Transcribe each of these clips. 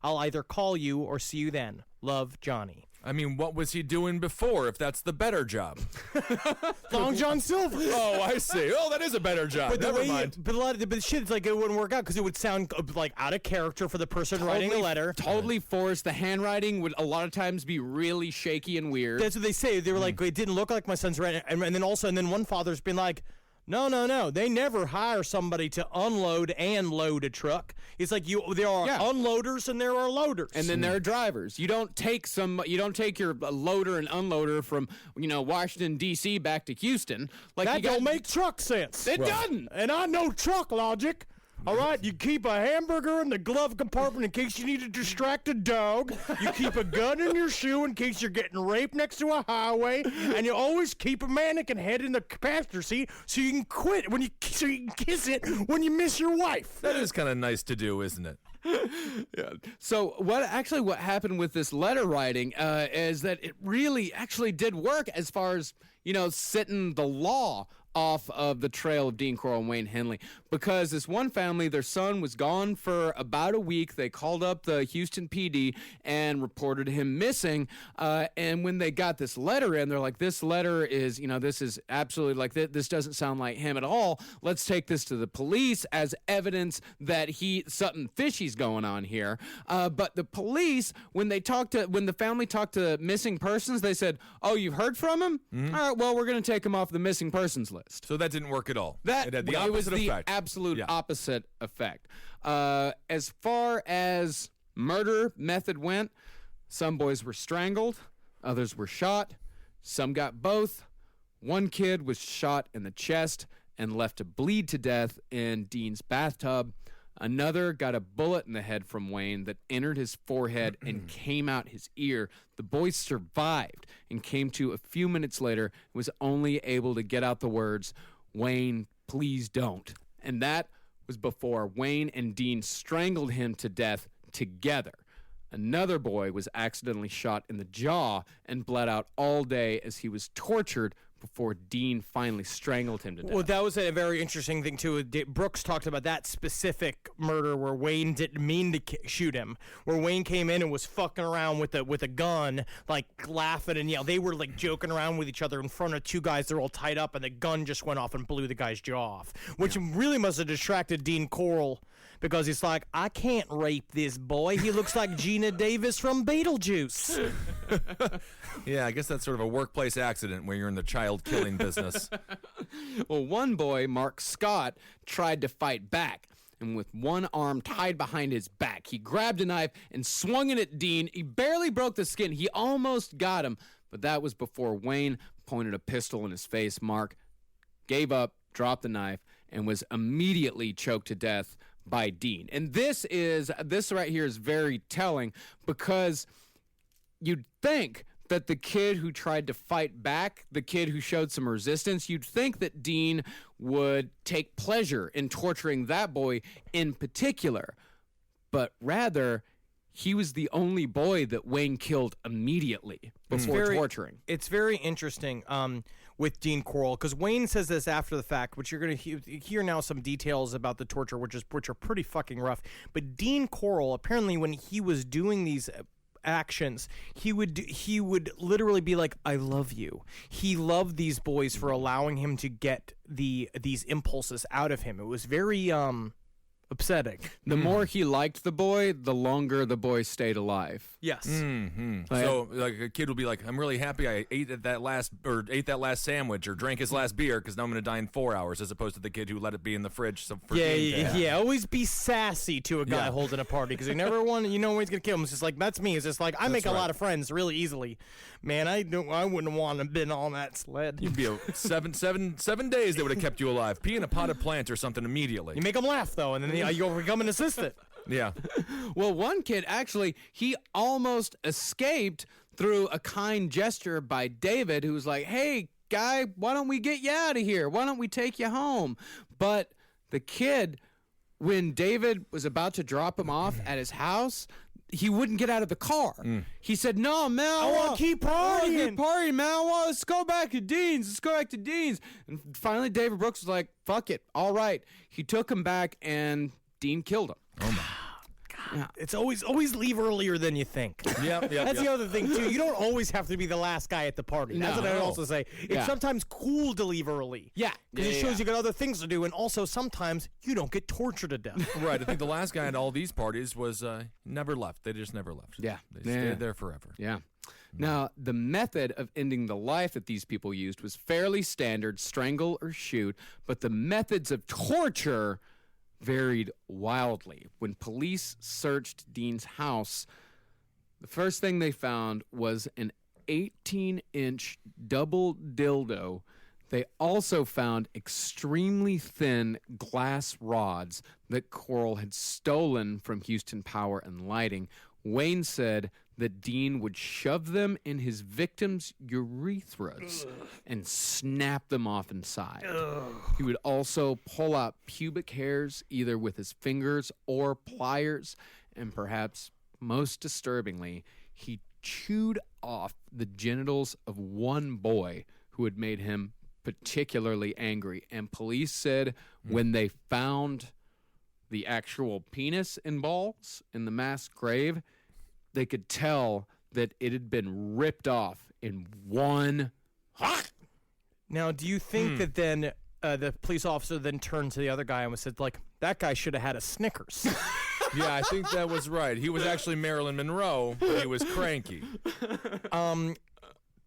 I'll either call you or see you then. Love, Johnny. I mean, what was he doing before if that's the better job? Long John Silver. Oh, I see. Oh, that is a better job. But Never mind. But a lot of the shit, it's like it wouldn't work out because it would sound like out of character for the person writing the letter. Totally forced. The handwriting would a lot of times be really shaky and weird. That's what they say. They were like, it didn't look like my son's writing. And then one father's been like, no. They never hire somebody to unload and load a truck. It's like there are unloaders and there are loaders. And then there are drivers. You don't take your loader and unloader from, Washington D.C. back to Houston. Like that don't make truck sense. It doesn't. And I know truck logic. All right, you keep a hamburger in the glove compartment in case you need to distract a dog. You keep a gun in your shoe in case you're getting raped next to a highway, and you always keep a mannequin head in the passenger seat so you can quit so you can kiss it when you miss your wife. That is kind of nice to do, isn't it? Yeah. So what happened with this letter writing is that it really actually did work as far as setting the law off of the trail of Dean Corll and Wayne Henley, because this one family, their son was gone for about a week. They called up the Houston PD and reported him missing. And when they got this letter in, they're like, this letter is, this is absolutely like, this doesn't sound like him at all. Let's take this to the police as evidence that something fishy's going on here. But the police, when the family talked to missing persons, they said, oh, you've heard from him? Mm-hmm. All right, well, we're going to take him off the missing persons list. So that didn't work at all. It had the opposite effect. It was the absolute opposite effect. As far as murder method went, some boys were strangled, others were shot, some got both. One kid was shot in the chest and left to bleed to death in Dean's bathtub. Another got a bullet in the head from Wayne that entered his forehead and came out his ear. The boy survived and came to a few minutes later and was only able to get out the words, "Wayne, please don't." And that was before Wayne and Dean strangled him to death together. Another boy was accidentally shot in the jaw and bled out all day as he was tortured before Dean finally strangled him to death. Well, that was a very interesting thing, too. Brooks talked about that specific murder where Wayne didn't mean to shoot him, where Wayne came in and was fucking around with a gun, like laughing and they were like joking around with each other in front of two guys. They're all tied up, and the gun just went off and blew the guy's jaw off, which really must have distracted Dean Corll, because he's like, I can't rape this boy. He looks like Gina Davis from Beetlejuice. Yeah, I guess that's sort of a workplace accident where you're in the child killing business. Well, one boy, Mark Scott, tried to fight back. And with one arm tied behind his back, he grabbed a knife and swung it at Dean. He barely broke the skin. He almost got him. But that was before Wayne pointed a pistol in his face. Mark gave up, dropped the knife, and was immediately choked to death by Dean. And this right here is very telling, because you'd think that the kid who tried to fight back, the kid who showed some resistance, you'd think that Dean would take pleasure in torturing that boy in particular. But rather, he was the only boy that Wayne killed immediately before torturing. It's very interesting with Dean Corll, because Wayne says this after the fact, which you're going to hear now some details about the torture, which are pretty fucking rough. But Dean Corll, apparently when he was doing these actions, he would literally be like, I love you. He loved these boys for allowing him to get these impulses out of him. It was very upsetting. The more he liked the boy, the longer the boy stayed alive. Yes. Mm-hmm. So like a kid will be like, I'm really happy I ate that last sandwich or drank his last beer because now I'm going to die in 4 hours, as opposed to the kid who let it be in the fridge. Yeah. Always be sassy to a guy holding a party, because you never want to, when he's going to kill him. It's just like, that's me. It's just like, I make a lot of friends really easily. Man, I wouldn't want to have been on that sled. You'd be 7 days they would have kept you alive. Pee in a potted plant or something immediately. You make them laugh, though, and then you'll become an assistant. Yeah. Well, one kid, actually, he almost escaped through a kind gesture by David, who was like, hey, guy, why don't we get you out of here? Why don't we take you home? But the kid, when David was about to drop him off at his house, he wouldn't get out of the car. He said, no, man, I want to keep partying. Man. Let's go back to Dean's. And finally, David Brooks was like, fuck it. All right. He took him back, and Dean killed him. Oh, my. It's always leave earlier than you think. That's the other thing too. You don't always have to be the last guy at the party. That's what I would also say. It's sometimes cool to leave early. Yeah. Because it shows you got other things to do, and also sometimes you don't get tortured to death. Right. I think the last guy at all these parties was never left. They just never left. Yeah. They stayed there forever. Yeah. Now, the method of ending the life that these people used was fairly standard, strangle or shoot, but the methods of torture varied wildly. When police searched Dean's house, the first thing they found was an 18-inch double dildo. They also found extremely thin glass rods that Coral had stolen from Houston Power and Lighting. Wayne said that Dean would shove them in his victims' urethras and snap them off inside. He would also pull out pubic hairs either with his fingers or pliers, and perhaps most disturbingly, he chewed off the genitals of one boy who had made him particularly angry. And police said when they found the actual penis and balls in the mass grave, they could tell that it had been ripped off in one. Now, do you think that then the police officer then turned to the other guy and said, like, that guy should have had a Snickers? Yeah, I think that was right. He was actually Marilyn Monroe, but he was cranky.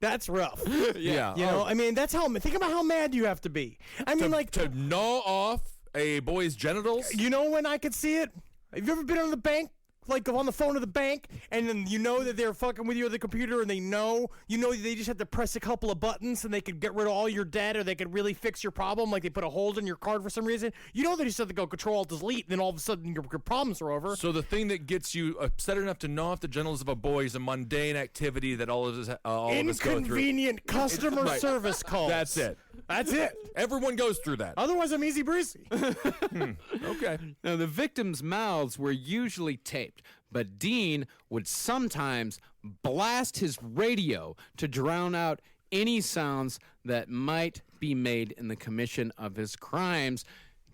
That's rough. Yeah. You know, I mean, that's how. Think about how mad you have to be. I mean, like to gnaw off a boy's genitals. You know when I could see it? Have you ever been on the bank? Like on the phone to the bank, and then you know that they're fucking with you on the computer, and they know they just have to press a couple of buttons, and they could get rid of all your debt, or they could really fix your problem. Like they put a hold in your card for some reason. You know they just have to go Control-Alt-Delete, and then all of a sudden your problems are over. So the thing that gets you upset enough to gnaw off the genitals of a boy is a mundane activity that all of us go through. Inconvenient customer service calls. That's it. That's it. Everyone goes through that. Otherwise, I'm easy breezy. Okay. Now, the victims' mouths were usually taped, but Dean would sometimes blast his radio to drown out any sounds that might be made in the commission of his crimes.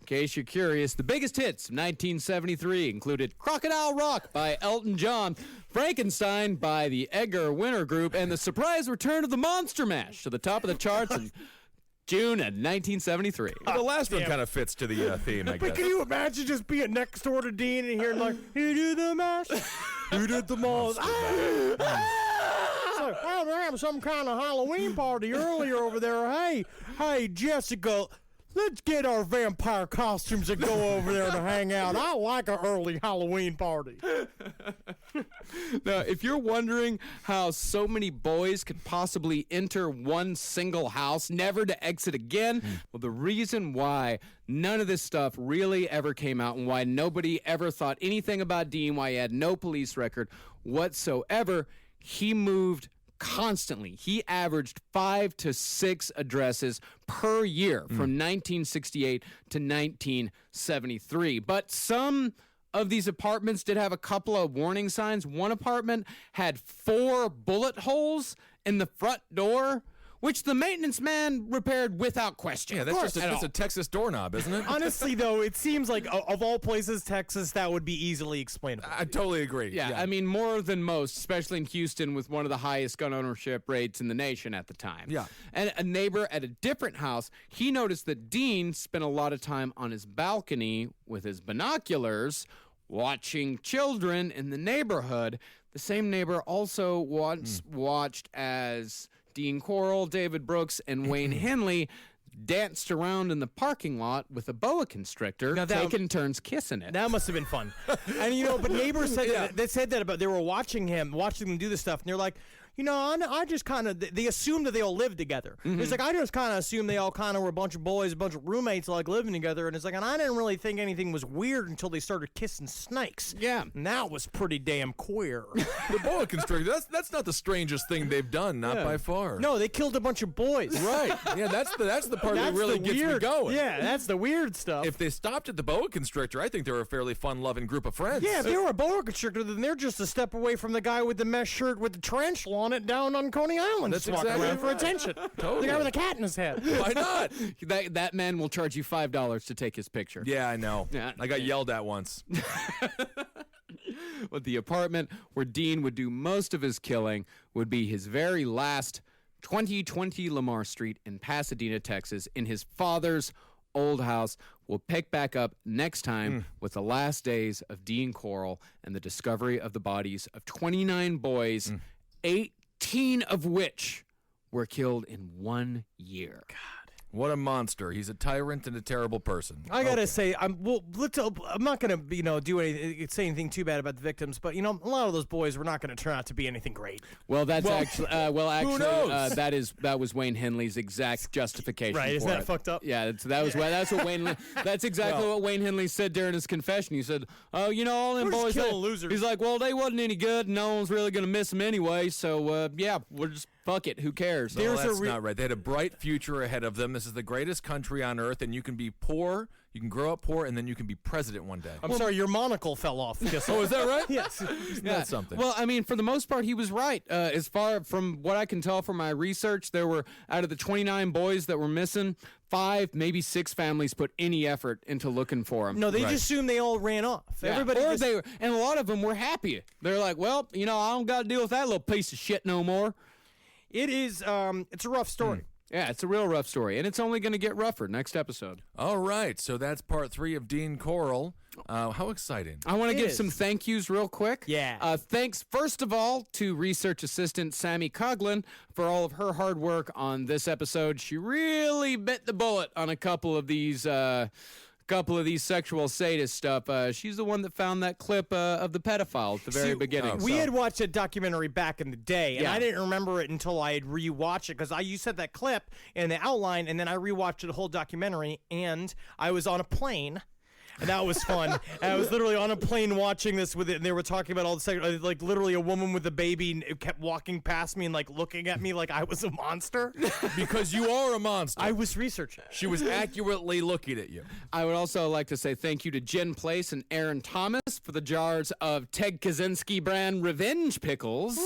In case you're curious, the biggest hits of 1973 included Crocodile Rock by Elton John, Frankenstein by the Edgar Winter Group, and the surprise return of the Monster Mash to the top of the charts in June of 1973. The last one kind of fits to the theme, I guess. But can you imagine just being next door to Dean and hearing like, "You do the mash, you did the mash." It's like, oh, they're having some kind of Halloween party earlier over there. Hey, Jessica, let's get our vampire costumes and go over there to hang out. I like an early Halloween party. Now, if you're wondering how so many boys could possibly enter one single house, never to exit again, well, the reason why none of this stuff really ever came out and why nobody ever thought anything about Dean, why he had no police record whatsoever, he moved constantly. He averaged 5 to 6 addresses per year from 1968 to 1973. But some of these apartments did have a couple of warning signs. One apartment had 4 bullet holes in the front door, which the maintenance man repaired without question. Yeah, that's a Texas doorknob, isn't it? Honestly, though, it seems like of all places, Texas, that would be easily explainable. I totally agree. Yeah, I mean, more than most, especially in Houston with one of the highest gun ownership rates in the nation at the time. Yeah. And a neighbor at a different house, he noticed that Dean spent a lot of time on his balcony with his binoculars watching children in the neighborhood. The same neighbor also once watched as Dean Coral, David Brooks, and Wayne Henley danced around in the parking lot with a boa constrictor, taking turns kissing it. That must have been fun. And, but neighbors said they said that about, they were watching them do this stuff, and they're like, I just kind of, they assumed that they all lived together. It's like, I just kind of assumed they all kind of were a bunch of boys, a bunch of roommates, like living together. And it's like, and I didn't really think anything was weird until they started kissing snakes. Yeah. And that was pretty damn queer. The boa constrictor, that's not the strangest thing they've done, not by far. No, they killed a bunch of boys. Right. Yeah, that's the part that really gets me going. Yeah, that's the weird stuff. If they stopped at the boa constrictor, I think they were a fairly fun-loving group of friends. Yeah, if they were a boa constrictor, then they're just a step away from the guy with the mesh shirt with the tarantula on it down on Coney Island. That's walking exactly around for attention. Totally. The guy with a cat in his head. Why not? That man will charge you $5 to take his picture. Yeah, I know. Yeah. I got yelled at once. But the apartment where Dean would do most of his killing would be his very last 2020 Lamar Street in Pasadena, Texas, in his father's old house. We'll pick back up next time with the last days of Dean Coral and the discovery of the bodies of 29 boys, 18 of which were killed in 1 year. What a monster. He's a tyrant and a terrible person. I gotta say, I'm not gonna say anything too bad about the victims, but a lot of those boys were not gonna turn out to be anything great. Well, that's actually who knows? that was Wayne Henley's exact justification. Right? Isn't for that it. fucked up? Yeah, that's what Wayne. That's exactly what Wayne Henley said during his confession. He said, "Oh, all them We're just boys, killing losers." He's like, well, they wasn't any good, and no one's really gonna miss them anyway. So yeah, we're just fuck it. Who cares?" No, that's not right. They had a bright future ahead of them. This is the greatest country on earth, and you can be poor, you can grow up poor, and then you can be president one day. I'm sorry, your monocle fell off. Oh, is that right? Yes. Isn't that something? Well, I mean, for the most part, he was right. As far from what I can tell from my research, there were, out of the 29 boys that were missing, 5, maybe 6 families put any effort into looking for them. No, they just assumed they all ran off. Yeah. Everybody or just, they were, and a lot of them were happy. They're like, well, I don't got to deal with that little piece of shit no more. It is. It's a rough story. Yeah, it's a real rough story, and it's only going to get rougher next episode. All right, so that's part 3 of Dean Coral. How exciting. I want to give is. some thank yous real quick. Yeah. Thanks, first of all, to research assistant Sammy Coughlin for all of her hard work on this episode. She really bit the bullet on a couple of these sexual sadist stuff. She's the one that found that clip of the pedophile at the very beginning. We had watched a documentary back in the day, and Yeah. I didn't remember it until I had rewatched it because you said that clip in the outline, and then I rewatched the whole documentary, and I was on a plane. And that was fun. And I was literally on a plane watching this with it, and they were talking about all the sex, like literally a woman with a baby kept walking past me and like looking at me like I was a monster. Because you are a monster. I was researching. She was accurately looking at you. I would also like to say thank you to Jen Place and Aaron Thomas for the jars of Ted Kaczynski brand Revenge Pickles.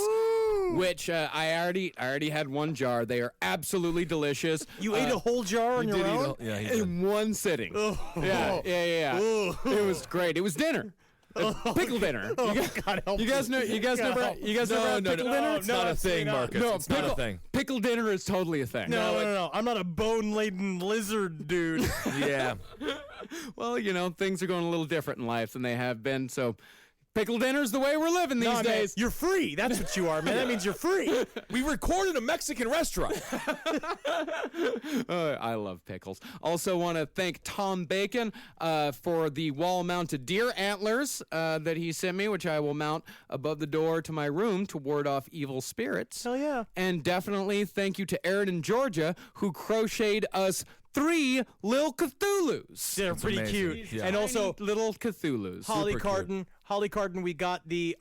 Which I already had one jar. They are absolutely delicious. You ate a whole jar on your own? Yeah, he did. In one sitting. Yeah. It was great. It was dinner. Pickle dinner. God help You guys me. never had pickle dinner? It's not a thing, Marcus. No, it's not a thing. Pickle dinner is totally a thing. No. I'm not a bone-laden lizard dude. Yeah. Well, things are going a little different in life than they have been, so pickle dinner's the way we're living these Man, days. you're free. That's what you are, man. That means you're free. We recorded a Mexican restaurant. I love pickles. Also want to thank Tom Bacon for the wall-mounted deer antlers that he sent me, which I will mount above the door to my room to ward off evil spirits. Hell yeah. And definitely thank you to Aaron in Georgia, who crocheted us 3 Lil Cthulhus. They're pretty amazing. cute. Yeah. And also, little Cthulhus. Holly Super Carton. Holly Carton, we got the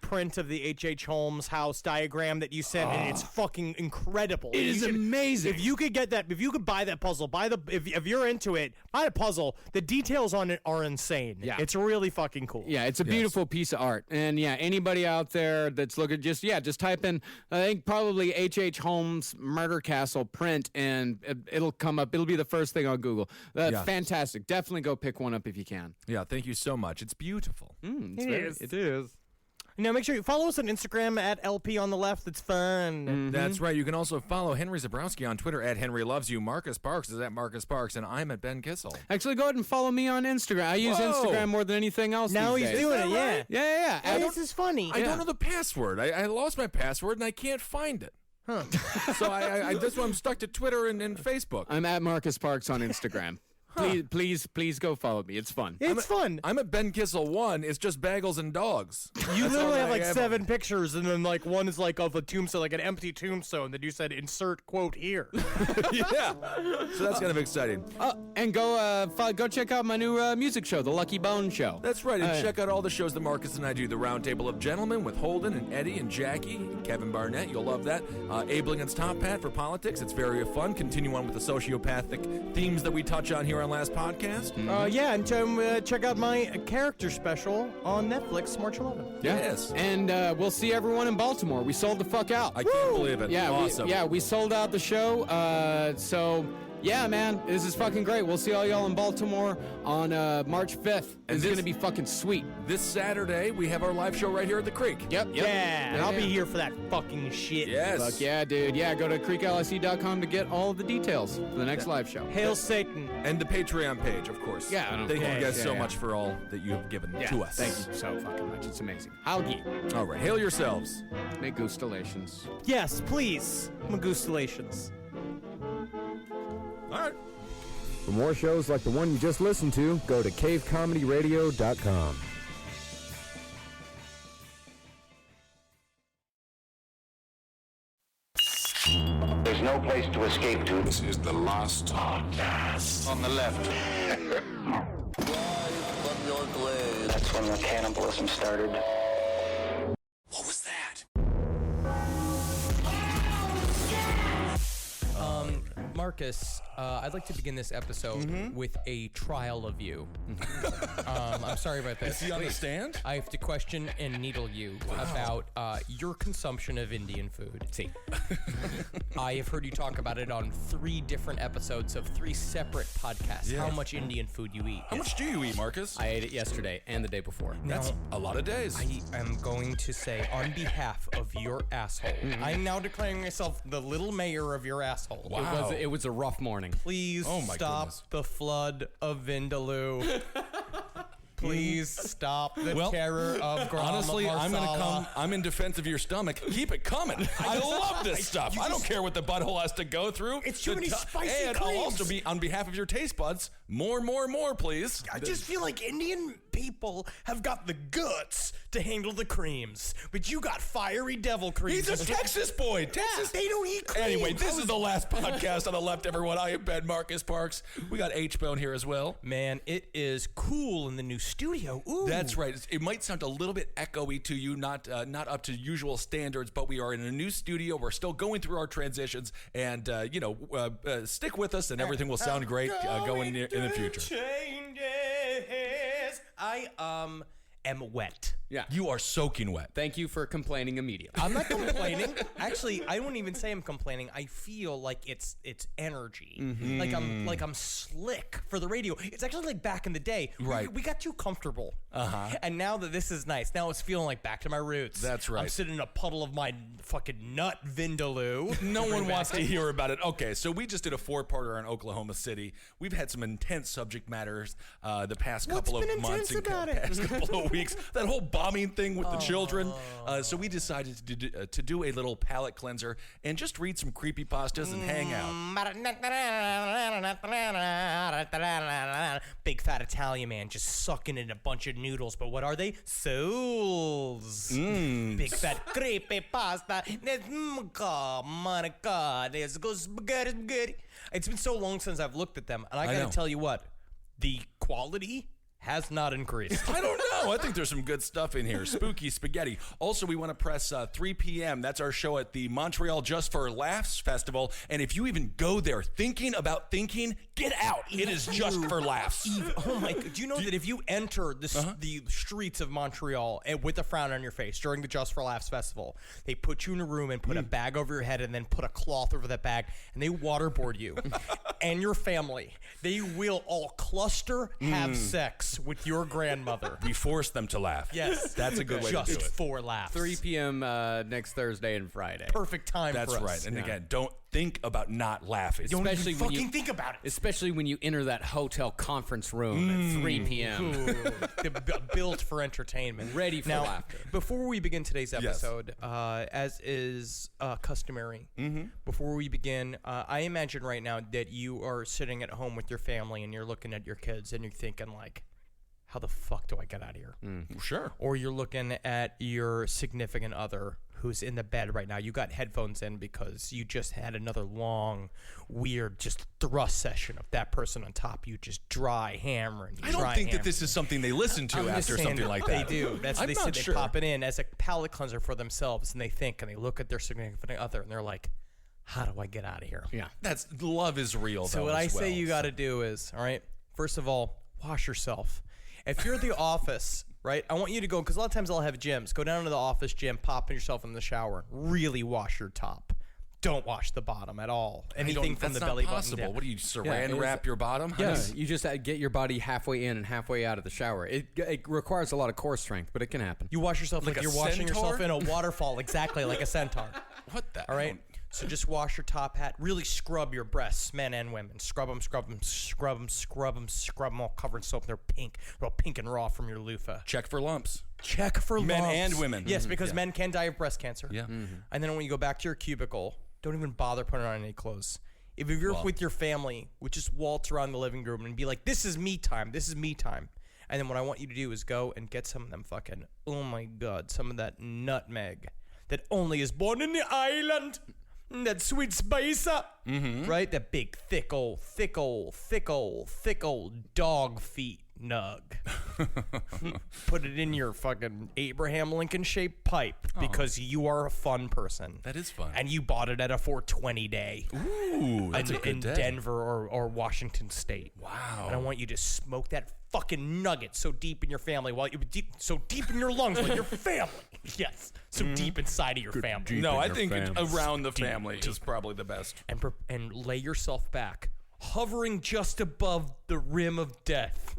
print of the H.H. Holmes house diagram that you sent, and it's fucking incredible. It is amazing. If you could get that, if you could buy that puzzle, if you're into it, buy a puzzle. The details on it are insane. Yeah. It's really fucking cool. Yeah, it's a beautiful piece of art. And yeah, anybody out there that's looking, just type in, I think probably H.H. Holmes Murder Castle print, and it'll come up. It'll be the first thing on Google. Fantastic. Definitely go pick one up if you can. Yeah, thank you so much. It's beautiful. It is. Now, make sure you follow us on Instagram at LP on the left. It's fun. That's right. You can also follow Henry Zabrowski on Twitter at Henry Loves You. Marcus Parks is at Marcus Parks, and I'm at Ben Kissel. Actually, go ahead and follow me on Instagram. I use Whoa. Instagram more than anything else Now these he's days. doing it, yeah. Yeah. Hey, this is funny. I don't know the password. I lost my password, and I can't find it. Huh. So that's why I'm stuck to Twitter and Facebook. I'm at Marcus Parks on Instagram. Please go follow me. It's fun. It's fun. I'm at Ben Kissel 1. It's just bagels and dogs. You literally have I like have 7 pictures, and then like one is like of a tombstone, like an empty tombstone that you said insert quote here. Yeah. So that's kind of exciting. And go check out my new music show, The Lucky Bone Show. That's right. And check out all the shows that Marcus and I do. The Roundtable of Gentlemen with Holden and Eddie and Jackie and Kevin Barnett. You'll love that. Ablingen's Top Hat for politics. It's very fun. Continue on with the sociopathic themes that we touch on here on last podcast. Yeah, and check out my character special on Netflix March 11th. Yes. And we'll see everyone in Baltimore. We sold the fuck out. I can't believe it. Yeah, awesome. we sold out the show. So Yeah, man, this is fucking great. We'll see all y'all in Baltimore on March 5th. And It's going to be fucking sweet. This Saturday, we have our live show right here at the Creek. Yep. Yeah, and I'll be here for that fucking shit. Yes. Fuck yeah, dude. Yeah, go to creeklsc.com to get all of the details for the next live show. Hail Satan. And the Patreon page, of course. Yeah, and of Thank you course. guys Yeah, so yeah. much for all that you have given to us. Thank you so fucking much. It's amazing. Halgi. All right, hail yourselves. Make gustulations. Yes, please. Magustalations. All right. For more shows like the one you just listened to, go to cavecomedyradio.com. There's no place to escape to. This is the last podcast. On the left. That's when the cannibalism started. What was that? Marcus, I'd like to begin this episode with a trial of you. I'm sorry about this. Is he on the Wait, stand? I have to question and needle you about your consumption of Indian food. See. I have heard you talk about it on 3 different episodes of 3 separate podcasts. Yeah. How much Indian food you eat? How much do you eat, Marcus? I ate it yesterday and the day before. That's a lot of days. I am going to say, on behalf of your asshole, I'm now declaring myself the little mayor of your asshole. Wow. It was a rough morning. Please Oh my stop goodness. the flood of Vindaloo. Please stop the Well, terror of Grandma Honestly, I'm going to Marsala. come. I'm in defense of your stomach. Keep it coming. I love this stuff. I don't care what the butthole has to go through. It's too many spicy And I'll also creams. be, on behalf of your taste buds, more, please. I just feel like Indian people have got the guts to handle the creams, but you got fiery devil creams. He's a Texas boy. Texas. They don't eat creams. Anyway, this is the last podcast on the left, everyone. I am Ben Marcus Parks. We got H-Bone here as well. Man, it is cool in the new studio. Ooh. That's right. It might sound a little bit echoey to you, not up to usual standards, but we are in a new studio. We're still going through our transitions, and stick with us, and everything will sound great going in the future. Changes. I am wet. Yeah. You are soaking wet. Thank you for complaining immediately. I'm not complaining. Actually, I wouldn't even say I'm complaining. I feel like it's energy. Like I'm slick for the radio. It's actually like back in the day. Right. We got too comfortable. And now that this is nice, now it's feeling like back to my roots. That's right. I'm sitting in a puddle of my fucking nut vindaloo. No one wants to hear about it. Okay, so we just did a 4-parter on Oklahoma City. We've had some intense subject matters the past What's couple of been months intense about it? past couple of weeks. That whole bombing thing with the children. So we decided to do a little palate cleanser and just read some creepypastas and hang out. Big fat Italian man just sucking in a bunch of noodles, but what are they? Souls. Big fat creepy pasta. Oh my God, there's go spaghetti. It's been so long since I've looked at them, and I know. gotta tell you what, the quality has not increased. I don't know. I think there's some good stuff in here. Spooky spaghetti. Also, we want to press 3 p.m. That's our show at the Montreal Just for Laughs Festival. And if you even go there thinking about thinking, get out. It is just for laughs. Oh my! Do you know that if you enter the streets of Montreal with a frown on your face during the Just for Laughs festival, they put you in a room and put a bag over your head and then put a cloth over that bag and they waterboard you and your family. They will all cluster, have sex with your grandmother. We force them to laugh. Yes, That's a good way to do just it. for laughs. 3 p.m. Next Thursday and Friday. Perfect time That's for us. right. And again, don't think about not laughing. Don't Especially even when you- fucking think about it. Especially when you enter that hotel conference room at 3 p.m. Built for entertainment. Ready for now, laughter. Before we begin today's episode, as is customary, before we begin, I imagine right now that you are sitting at home with your family and you're looking at your kids and you're thinking like, how the fuck do I get out of here? Sure. Or you're looking at your significant other who's in the bed right now. You got headphones in because you just had another long, weird, just thrust session of that person on top. You just dry hammering. I don't think that this is something they listen to I'm just after saying something like that. They do. That's I'm they not said sure. they pop it in as a palate cleanser for themselves, and they think and they look at their significant other and they're like, "How do I get out of here?" Yeah. That's love is real. So though, what I as say well. you got to do is, all right, first of all, wash yourself. If you're at the office, right, I want you to go, because a lot of times I'll have gyms. Go down to the office gym, pop yourself in the shower, really wash your top. don't wash the bottom at all. Anything from that's the not belly possible. button down. What do you saran it's- wrap your bottom? Yeah, you just get your body halfway in and halfway out of the shower. It requires a lot of core strength, but it can happen. You wash yourself like a you're washing yourself centaur? in a waterfall, exactly like a centaur. What the? All right. So just wash your top hat. Really scrub your breasts, men and women. Scrub them, scrub them, scrub them, scrub them, scrub them all covered in soap. They're pink. They're all pink and raw from your loofah. Check for lumps. Check for Men lumps. and women. Yes, because men can die of breast cancer. Yeah. And then when you go back to your cubicle, don't even bother putting on any clothes. If you're with your family, would just waltz around the living room and be like, "This is me time. This is me time." And then what I want you to do is go and get some of them fucking, oh my God, some of that nutmeg that only is born in the island. That sweet spice up, right? That big, thick old dog feet nug. Put it in your fucking Abraham Lincoln shaped pipe because you are a fun person. That is fun. And you bought it at a 420 day. Ooh, that's a good in day. Denver or Washington State. Wow. And I want you to smoke that fucking nugget so deep in your family so deep in your lungs like your family. Yes. So deep inside of your family. No, I think around the family is probably the best. And lay yourself back, hovering just above the rim of death.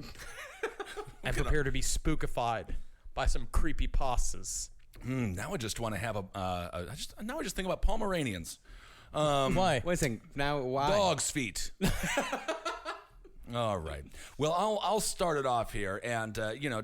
And prepare to be spookified by some creepy pastas. Now I just want to have now I just think about Pomeranians. Why? Wait a second. Now, why? Dog's feet. All right. Well, I'll start it off here, and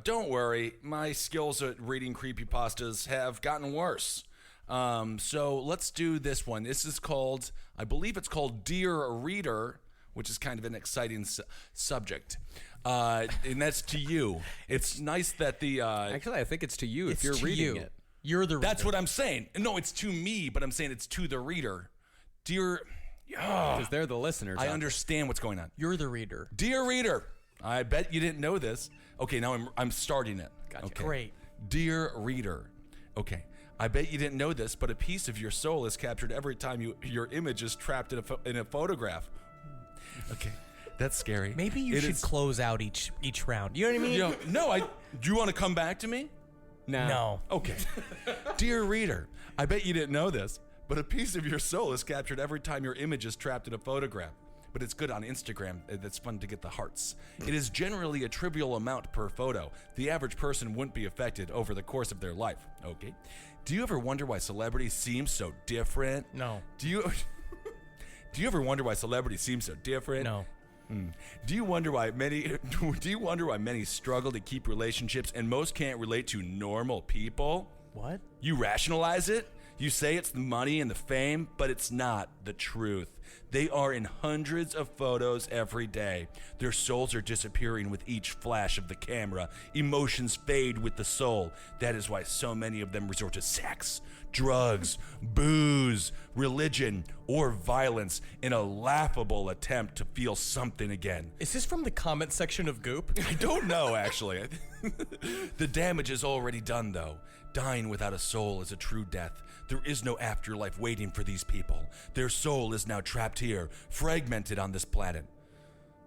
don't worry, my skills at reading creepypastas have gotten worse. So let's do this one. This is called, I believe it's called Dear Reader, which is kind of an exciting subject. And that's to you. It's nice that the Actually, I think it's to you if It's you're to reading you. it. You're the reader. That's what I'm saying. No, it's to me, but I'm saying it's to the reader. Dear, Because they're the listeners. I out understand what's going on. You're the reader. Dear reader, I bet you didn't know this. Okay, now I'm starting it. Gotcha. Okay. Great. Dear reader, okay, I bet you didn't know this, but a piece of your soul is captured every time your image is trapped in a photograph. Okay, that's scary. Maybe you It should is- close out each round. You know what I mean? No, do you want to come back to me? No. Okay. Dear reader, I bet you didn't know this, but a piece of your soul is captured every time your image is trapped in a photograph. But it's good on Instagram. It's fun to get the hearts. It is generally a trivial amount per photo. The average person wouldn't be affected over the course of their life. Okay. Do you ever wonder why celebrities seem so different? No. Do you ever wonder why celebrities seem so different? No. Do you wonder why many struggle to keep relationships and most can't relate to normal people? What? You rationalize it. You say it's the money and the fame, but it's not the truth. They are in hundreds of photos every day. Their souls are disappearing with each flash of the camera. Emotions fade with the soul. That is why so many of them resort to sex, drugs, booze, religion, or violence in a laughable attempt to feel something again. Is this from the comment section of Goop? I don't know, actually. The damage is already done, though. Dying without a soul is a true death. There is no afterlife waiting for these people. Their soul is now trapped here, fragmented on this planet.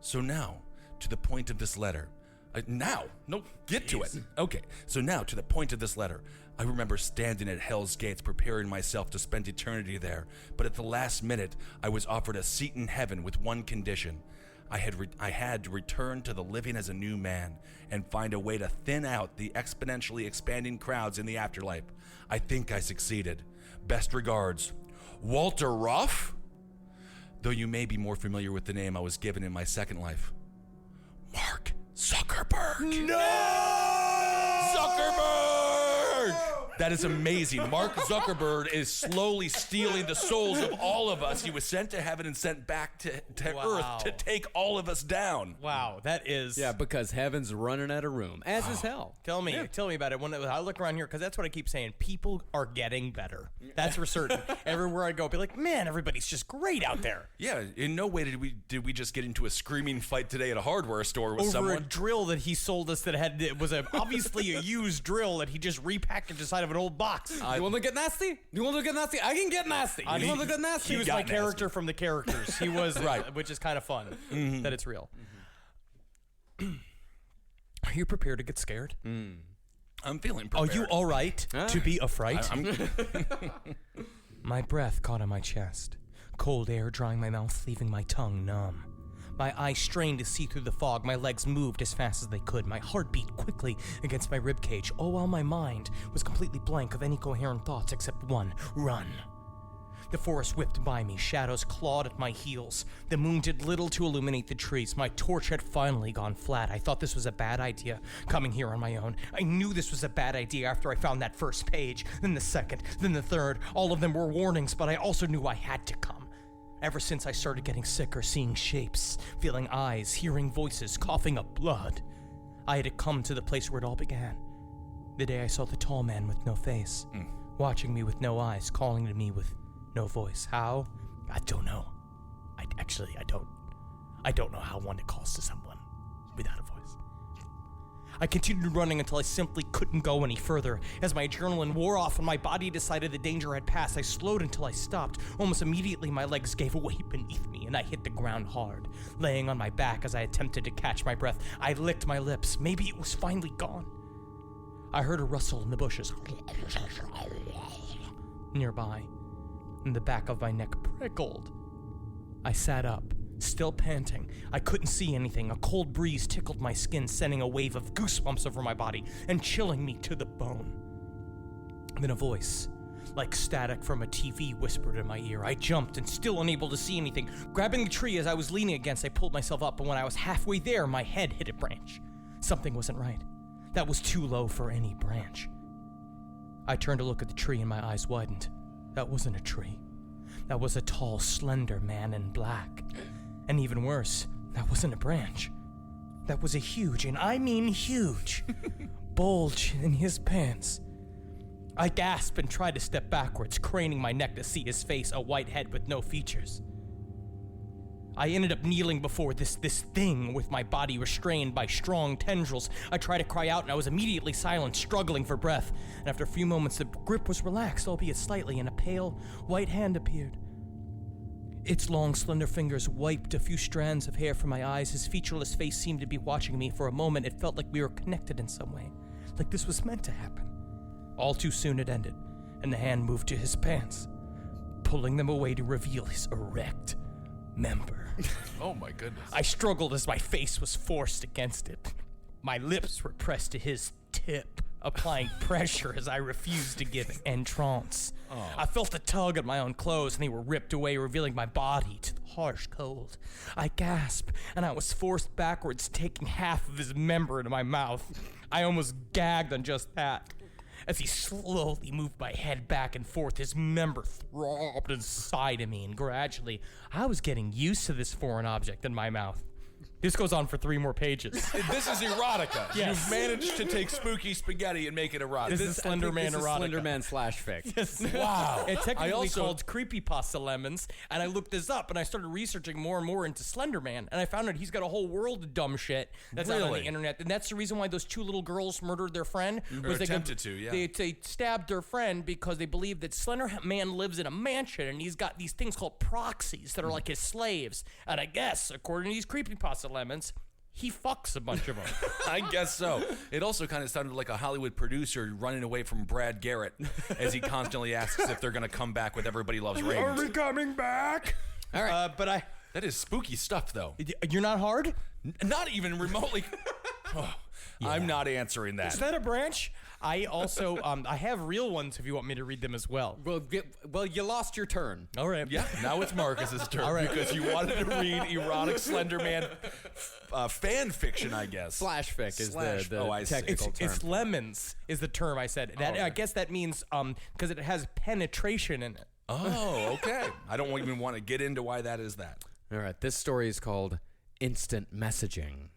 So now, to the point of this letter. Get to it. Okay, so now to the point of this letter. I remember standing at Hell's Gates preparing myself to spend eternity there, but at the last minute, I was offered a seat in heaven with one condition. I had to return to the living as a new man and find a way to thin out the exponentially expanding crowds in the afterlife. I think I succeeded. Best regards, Walter Ruff? Though you may be more familiar with the name I was given in my second life. Mark Zuckerberg. No! Zuckerberg! That is amazing. Mark Zuckerberg is slowly stealing the souls of all of us. He was sent to heaven and sent back to Wow. earth to take all of us down. Wow, that is. Yeah, because heaven's running out of room, as is hell. Tell me about it. When I look around here, because that's what I keep saying. People are getting better. That's for certain. Everywhere I go, I'll be like, man, everybody's just great out there. Yeah, in no way did we just get into a screaming fight today at a hardware store with Over someone. a drill that he sold us it was obviously a used drill that he just repackaged inside of an old box. You want to get nasty? You want to get nasty? I can get nasty. You want to get nasty? He was got my nasty. character from the characters. He was Right. which is kind of fun that it's real. Are you prepared to get scared? I'm feeling Are prepared. you all right to be afraid? My breath caught on my chest, cold air drying my mouth, leaving my tongue numb. My eyes strained to see through the fog, my legs moved as fast as they could, my heart beat quickly against my ribcage, all while my mind was completely blank of any coherent thoughts except one: run. The forest whipped by me, shadows clawed at my heels. The moon did little to illuminate the trees. My torch had finally gone flat. I thought this was a bad idea, coming here on my own. I knew this was a bad idea after I found that first page, then the second, then the third. All of them were warnings, but I also knew I had to come. Ever since I started getting sicker, seeing shapes, feeling eyes, hearing voices, coughing up blood, I had to come to the place where it all began. The day I saw the tall man with no face, watching me with no eyes, calling to me with no voice. How? I don't know. I don't know how one calls to someone without a voice. I continued running until I simply couldn't go any further. As my adrenaline wore off and my body decided the danger had passed, I slowed until I stopped. Almost immediately, my legs gave way beneath me and I hit the ground hard. Laying on my back as I attempted to catch my breath, I licked my lips. Maybe it was finally gone. I heard a rustle in the bushes nearby, and the back of my neck prickled. I sat up, still panting. I couldn't see anything. A cold breeze tickled my skin, sending a wave of goosebumps over my body and chilling me to the bone. Then a voice, like static from a TV, whispered in my ear. I jumped and, still unable to see anything, grabbing the tree as I was leaning against, I pulled myself up, but when I was halfway there, my head hit a branch. Something wasn't right. That was too low for any branch. I turned to look at the tree and my eyes widened. That wasn't a tree. That was a tall, slender man in black. And even worse, that wasn't a branch. That was a huge, and I mean huge, bulge in his pants. I gasped and tried to step backwards, craning my neck to see his face, a white head with no features. I ended up kneeling before this thing with my body restrained by strong tendrils. I tried to cry out and I was immediately silent, struggling for breath. And after a few moments, the grip was relaxed, albeit slightly, and a pale, white hand appeared. Its long, slender fingers wiped a few strands of hair from my eyes. His featureless face seemed to be watching me. For a moment, it felt like we were connected in some way, like this was meant to happen. All too soon it ended, and the hand moved to his pants, pulling them away to reveal his erect member. Oh my goodness. I struggled as my face was forced against it. My lips were pressed to his tip, applying pressure as I refused to give entrance. I felt a tug at my own clothes, and they were ripped away, revealing my body to the harsh cold. I gasped, and I was forced backwards, taking half of his member into my mouth. I almost gagged on just that. As he slowly moved my head back and forth, his member throbbed inside of me, and gradually, I was getting used to this foreign object in my mouth. This goes on for 3 more pages. This is erotica. Yes. You've managed to take spooky spaghetti and make it erotica. This is Slender Man erotica. Slender Man slash fic. Wow. It's technically also- called Creepypasta Lemons, and I looked this up, and I started researching more and more into Slender Man, and I found out he's got a whole world of dumb shit that's out on the Really? internet, and that's the reason why those 2 little girls murdered their friend. Was they attempted to, yeah. They stabbed their friend because they believe that Slender Man lives in a mansion, and he's got these things called proxies that are like his slaves, and I guess, according to these Creepypasta Lemons, he fucks a bunch of them. I guess so. It also kind of sounded like a Hollywood producer running away from Brad Garrett as he constantly asks if they're going to come back with Everybody Loves Raymond. coming back? All right. But That is spooky stuff, though. you're not hard? Not even remotely. Oh, I'm not answering that. Is that a branch? I also, I have real ones if you want me to read them as well. Well, you lost your turn. All right. Yeah, now it's Marcus's turn because you wanted to read erotic Slender Man fan fiction, I guess. Slash fic is Slash- the I see. technical term. It's lemons is the term I said. That I guess that means because it has penetration in it. Oh, okay. I don't even want to get into why that is that. All right, this story is called Instant Messaging.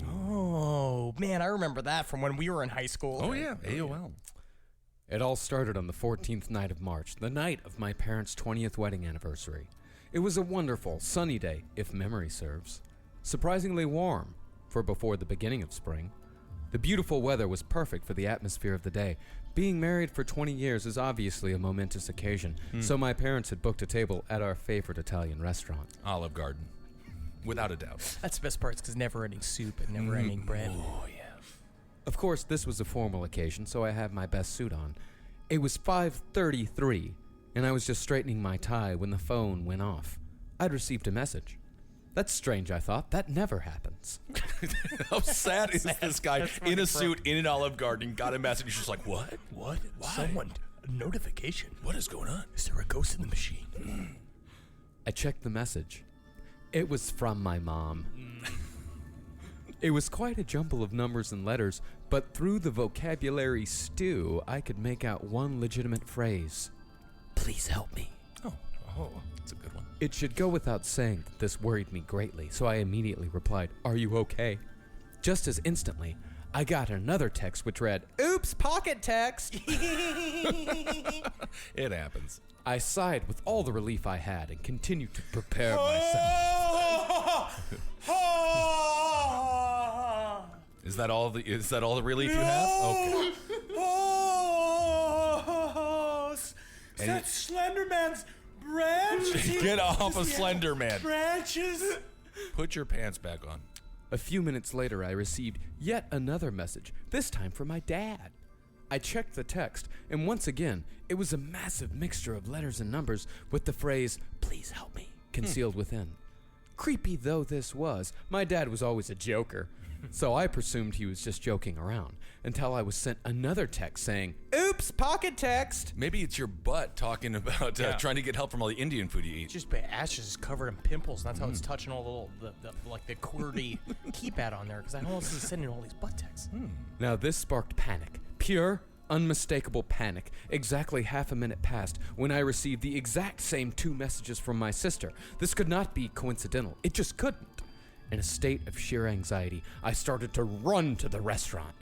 Oh man, I remember that from when we were in high school. Oh, yeah, AOL. It all started on the 14th night of March, the night of my parents' 20th wedding anniversary. It was a wonderful, sunny day, if memory serves. Surprisingly warm, for before the beginning of spring. The beautiful weather was perfect for the atmosphere of the day. Being married for 20 years is obviously a momentous occasion, so my parents had booked a table at our favorite Italian restaurant. Olive Garden. Without a doubt. That's the best part, because never-ending soup and never-ending bread. Oh, yeah. Of course, this was a formal occasion, so I had my best suit on. It was 5:33, and I was just straightening my tie when the phone went off. I'd received a message. That's strange, I thought. That never happens. How sad is this guy in a suit in an Olive Garden? Got a message. He's just like, what? What? Why? Someone, a notification. What is going on? Is there a ghost in the machine? I checked the message. It was from my mom. It was quite a jumble of numbers and letters, but through the vocabulary stew, I could make out one legitimate phrase. Please help me. Oh, that's a good one. It should go without saying that this worried me greatly, so I immediately replied, "Are you okay?" Just as instantly, I got another text which read, "Oops, pocket text." It happens. I sighed with all the relief I had and continued to prepare myself. Is that all the relief you have? Okay. Is that Slender Man's branch? Get off of Slender Man. Branches. Put your pants back on. A few minutes later, I received yet another message, this time from my dad. I checked the text, and once again, it was a massive mixture of letters and numbers with the phrase, "Please help me," concealed within. Creepy though this was, my dad was always a joker, so I presumed he was just joking around, until I was sent another text saying, "Oops, pocket text." Maybe it's your butt talking about trying to get help from all the Indian food you eat. Just by ashes covered in pimples, and that's how it's touching all the QWERTY keypad on there. Because I know this is sending all these butt texts. Now this sparked panic. Pure, unmistakable panic. Exactly half a minute passed when I received the exact same two messages from my sister. This could not be coincidental. It just couldn't. In a state of sheer anxiety, I started to run to the restaurant.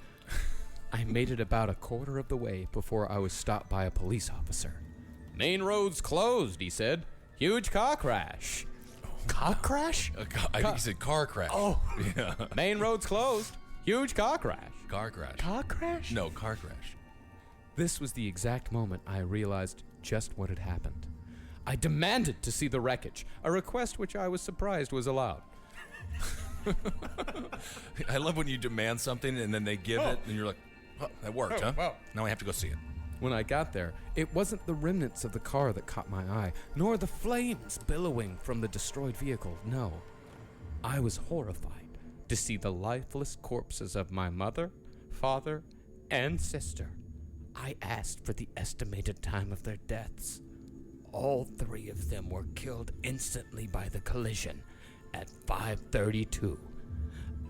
I made it about a quarter of the way before I was stopped by a police officer. "Main road's closed," he said. "Huge car crash." Car crash? I think he said car crash. Oh. Yeah. "Main road's closed. Huge car crash." Car crash. Car crash? No, car crash. This was the exact moment I realized just what had happened. I demanded to see the wreckage, a request which I was surprised was allowed. I love when you demand something and then they give it and you're like, oh, that worked, huh? wow. Now I have to go see it. When I got there, it wasn't the remnants of the car that caught my eye, nor the flames billowing from the destroyed vehicle, no. I was horrified to see the lifeless corpses of my mother, father, and sister. I asked for the estimated time of their deaths. All three of them were killed instantly by the collision at 5:32.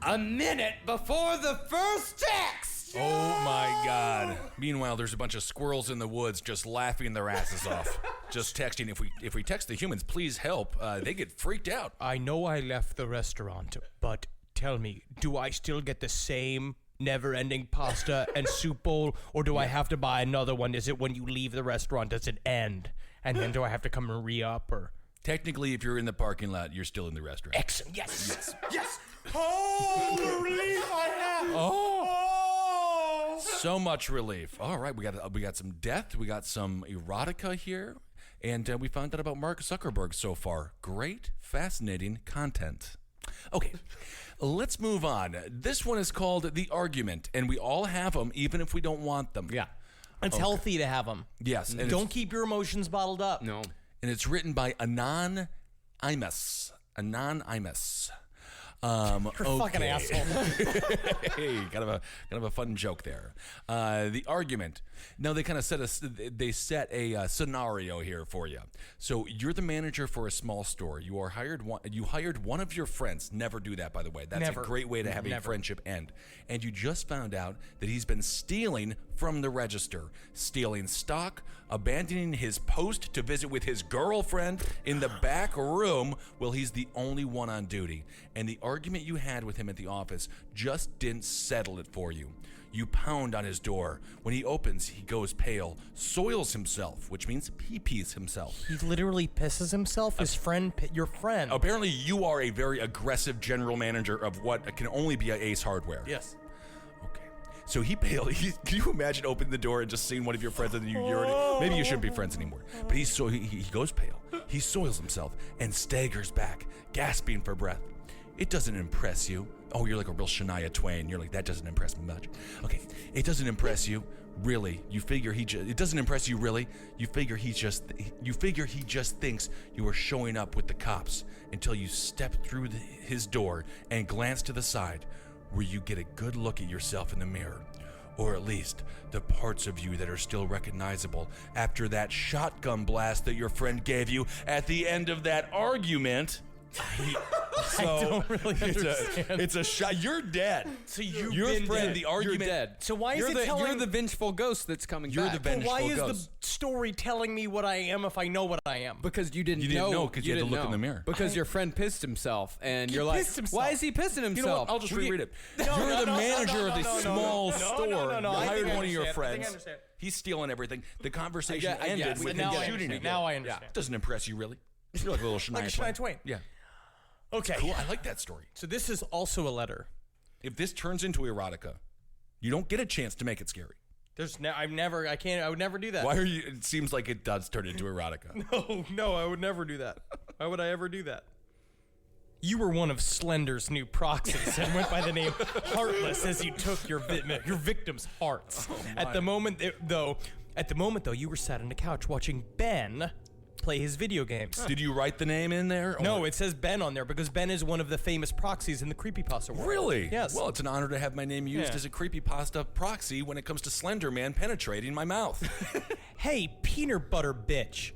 A minute before the first text! Oh my God. Meanwhile, there's a bunch of squirrels in the woods just laughing their asses off. Just texting. If we text the humans, please help, they get freaked out. I know I left the restaurant, but tell me, do I still get the same never-ending pasta and soup bowl, or do I have to buy another one? Is it when you leave the restaurant, does it end? And then do I have to come and re-up, or? Technically, if you're in the parking lot, you're still in the restaurant. Excellent. Yes. Yes. Oh, the relief I have. Oh. So much relief. All right, we got some death. We got some erotica here. And we found out about Mark Zuckerberg so far. Great, fascinating content. Okay, let's move on. This one is called The Argument, and we all have them, even if we don't want them. Yeah. It's healthy to have them. Yes. And Don't keep your emotions bottled up. No. And it's written by Anon Imus. Anon Imus. You're a fucking asshole. Hey, kind of a fun joke there. The argument. Now they kind of set a scenario here for you. So you're the manager for a small store. You hired one of your friends. Never do that, by the way. That's Never. a great way to have a friendship end. And you just found out that he's been stealing from the register, stealing stock, abandoning his post to visit with his girlfriend in the back room while he's the only one on duty. And the argument you had with him at the office just didn't settle it for you. You pound on his door. When he opens, he goes pale, soils himself, which means pee-pees himself. He literally pisses himself. His friend, your friend. Apparently, you are a very aggressive general manager of what can only be a Ace Hardware. Yes. Okay. So he paled. Can you imagine opening the door and just seeing one of your friends and you urinate? Maybe you shouldn't be friends anymore. But he goes pale. He soils himself and staggers back, gasping for breath. It doesn't impress you. Oh, you're like a real Shania Twain. You're like, that doesn't impress me much. Okay, it doesn't impress you, really. You figure it doesn't impress you, really. You figure he just thinks you are showing up with the cops until you step through his door and glance to the side, where you get a good look at yourself in the mirror. Or at least the parts of you that are still recognizable after that shotgun blast that your friend gave you at the end of that argument. So I don't really understand. it's a shot. You're dead. So you've your been friend, dead. the argument. You're dead. So why is you're it the, telling- You're the vengeful ghost that's coming You're back. the vengeful Why is ghost. the story telling me what I am if I know what I am? Because you didn't You didn't know 'cause you had to didn't look in know. the mirror. Because your friend pissed himself, and He you're like, pissed himself. why is he pissing himself? You know what? I'll just reread it. You're the manager of the small store. no. You I think hired I one of your understand. I think I friends. understand. He's stealing everything. The conversation I ended guess. with Now him I shooting understand. again. Now I understand. Doesn't impress you, really? You're like a little Shania Like a Shania Twain. Yeah. Okay. Cool. I like that story. So this is also a letter. If this turns into erotica, you don't get a chance to make it scary. I would never do that. Why are you? It seems like it does turn into erotica. No, I would never do that. Why would I ever do that? You were one of Slender's new proxies and went by the name Heartless as you took your victims' hearts. At the moment, though, you were sat on the couch watching Ben play his video games. Did you write the name in there? No, it says Ben on there because Ben is one of the famous proxies in the creepypasta world. Really? Yes. Well, it's an honor to have my name used Yeah. as a creepypasta proxy when it comes to Slender Man penetrating my mouth. Hey, peanut butter bitch.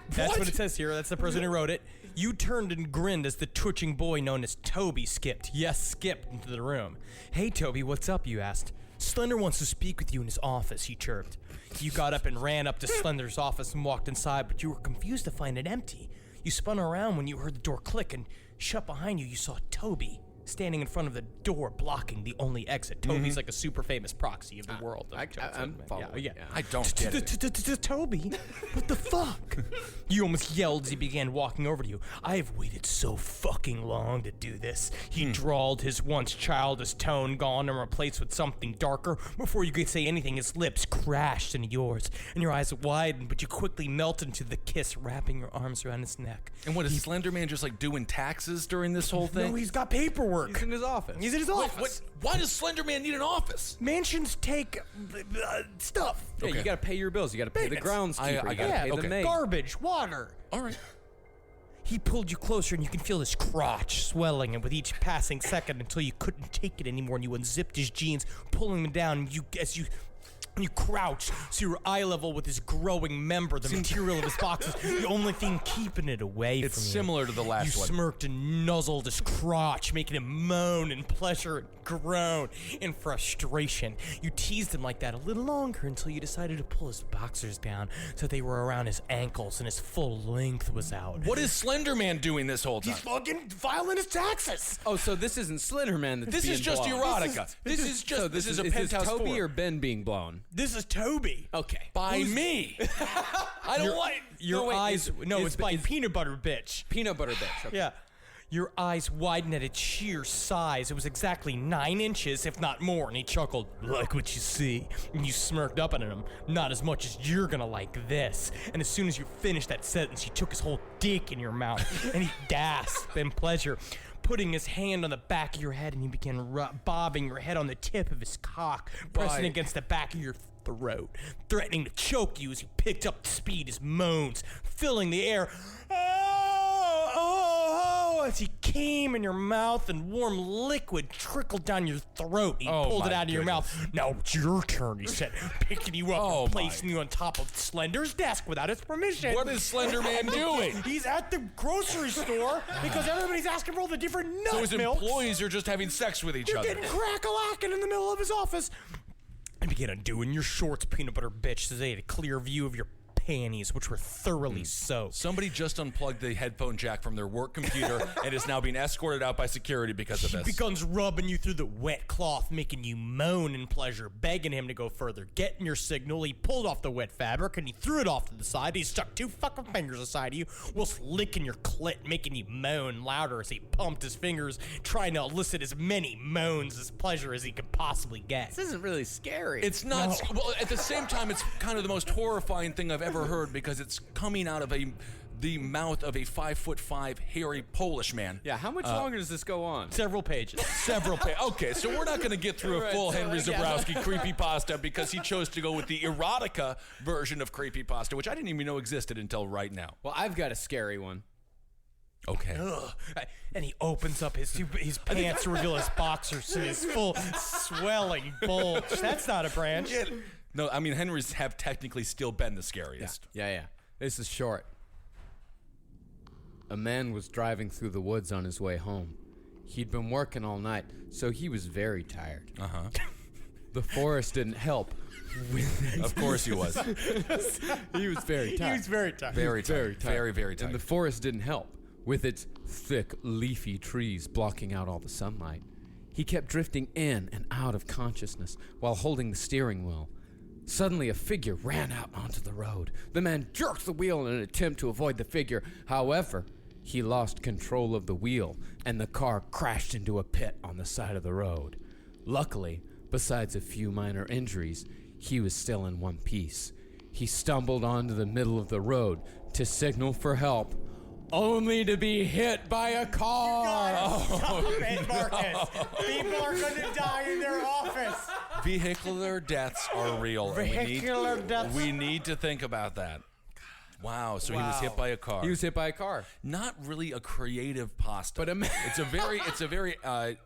That's what it says here. That's the person who wrote it. You turned and grinned as the twitching boy known as Toby skipped. Yes, skipped into the room. Hey, Toby, what's up? You asked. Slender wants to speak with you in his office, he chirped. You got up and ran up to Slender's office and walked inside, but you were confused to find it empty. You spun around when you heard the door click, and shut behind you, you saw Toby standing in front of the door, blocking the only exit. Toby's like a super famous proxy of the world. I'm following. Yeah. I don't get it. Toby, what the fuck? You almost yelled as he began walking over to you. I have waited so fucking long to do this. He drawled, his once childish tone gone and replaced with something darker. Before you could say anything, his lips crashed into yours, and your eyes widened, but you quickly melted into the kiss, wrapping your arms around his neck. And what is Slender Man just like doing taxes during this whole thing? No, he's got paperwork. He's in his office. He's in his office. Why does Slender Man need an office? Mansions take stuff. Yeah, you got to pay your bills. You got to pay the Maintenance. groundskeeper. I You got to got it. pay Okay. the maid. Garbage, water. All right. He pulled you closer, and you can feel his crotch swelling, and with each passing second, until you couldn't take it anymore, and you unzipped his jeans, pulling them down. And you crouched so you were eye level with his growing member, the material of his boxes, the only thing keeping it away It's from you. similar to the last You one. smirked and nuzzled his crotch, making him moan in pleasure and groan in frustration. You teased him like that a little longer until you decided to pull his boxers down so they were around his ankles and his full length was out. What is Slender Man doing this whole time? He's fucking filing his taxes. Oh, so this isn't Slenderman that's This being is just blown. erotica. This is just So this is a is penthouse Toby 4. or Ben being blown? This is Toby. Okay. By me. I don't like Your wait, eyes. is- It's by peanut butter bitch. Peanut butter bitch. Okay. Yeah. Your eyes widened at its sheer size. It was exactly 9 inches, if not more, and he chuckled, like what you see. And you smirked up at him, not as much as you're gonna like this. And as soon as you finished that sentence, he took his whole dick in your mouth, and he gasped in pleasure, putting his hand on the back of your head, and he began bobbing your head on the tip of his cock, pressing against the back of your throat, threatening to choke you as he picked up speed, his moans filling the air. As he came in your mouth and warm liquid trickled down your throat. He pulled it my out of your mouth. Now it's your turn, he said, picking you up and placing you on top of Slender's desk without his permission. What is Slender Man doing? He's at the grocery store because everybody's asking for all the different nut So his milks. employees are just having sex with each You're other. getting crack-a-lacking in the middle of his office. And began undoing your shorts, peanut butter bitch, so they had a clear view of your panties, which were thoroughly soaked. Somebody just unplugged the headphone jack from their work computer and is now being escorted out by security because of He this. begins rubbing you through the wet cloth, making you moan in pleasure, begging him to go further. Getting your signal, he pulled off the wet fabric and he threw it off to the side. He stuck 2 fucking fingers aside of you, whilst licking your clit, making you moan louder as he pumped his fingers, trying to elicit as many moans as pleasure as he could possibly get. This isn't really scary. It's not. Well, at the same time, it's kind of the most horrifying thing I've ever heard because it's coming out of the mouth of a 5'5" hairy Polish man. Yeah, how much longer does this go on? Several pages. Okay, so we're not going to get through a full Henry Zebrowski creepypasta because he chose to go with the erotica version of creepypasta, which I didn't even know existed until right now. Well, I've got a scary one. Okay. Ugh. And he opens up his pants to reveal his boxers and his full swelling bulge. That's not a branch. No, I mean, Henry's have technically still been the scariest. Yeah. This is short. A man was driving through the woods on his way home. He'd been working all night, so he was very tired. Uh-huh. The forest didn't help with it. Of course he was. He was very tired. He was very tired. Very tired. Very, very tired. And the forest didn't help, with its thick, leafy trees blocking out all the sunlight. He kept drifting in and out of consciousness while holding the steering wheel. Suddenly, a figure ran out onto the road. The man jerked the wheel in an attempt to avoid the figure. However, he lost control of the wheel, and the car crashed into a pit on the side of the road. Luckily, besides a few minor injuries, he was still in one piece. He stumbled onto the middle of the road to signal for help, only to be hit by a car. Stop it, Marcus. People are going to die in their office. Vehicular deaths are real. and Vehicular deaths. We need to think about that. Wow, so he was hit by a car. He was hit by a car. Not really a creative pasta, But it's a very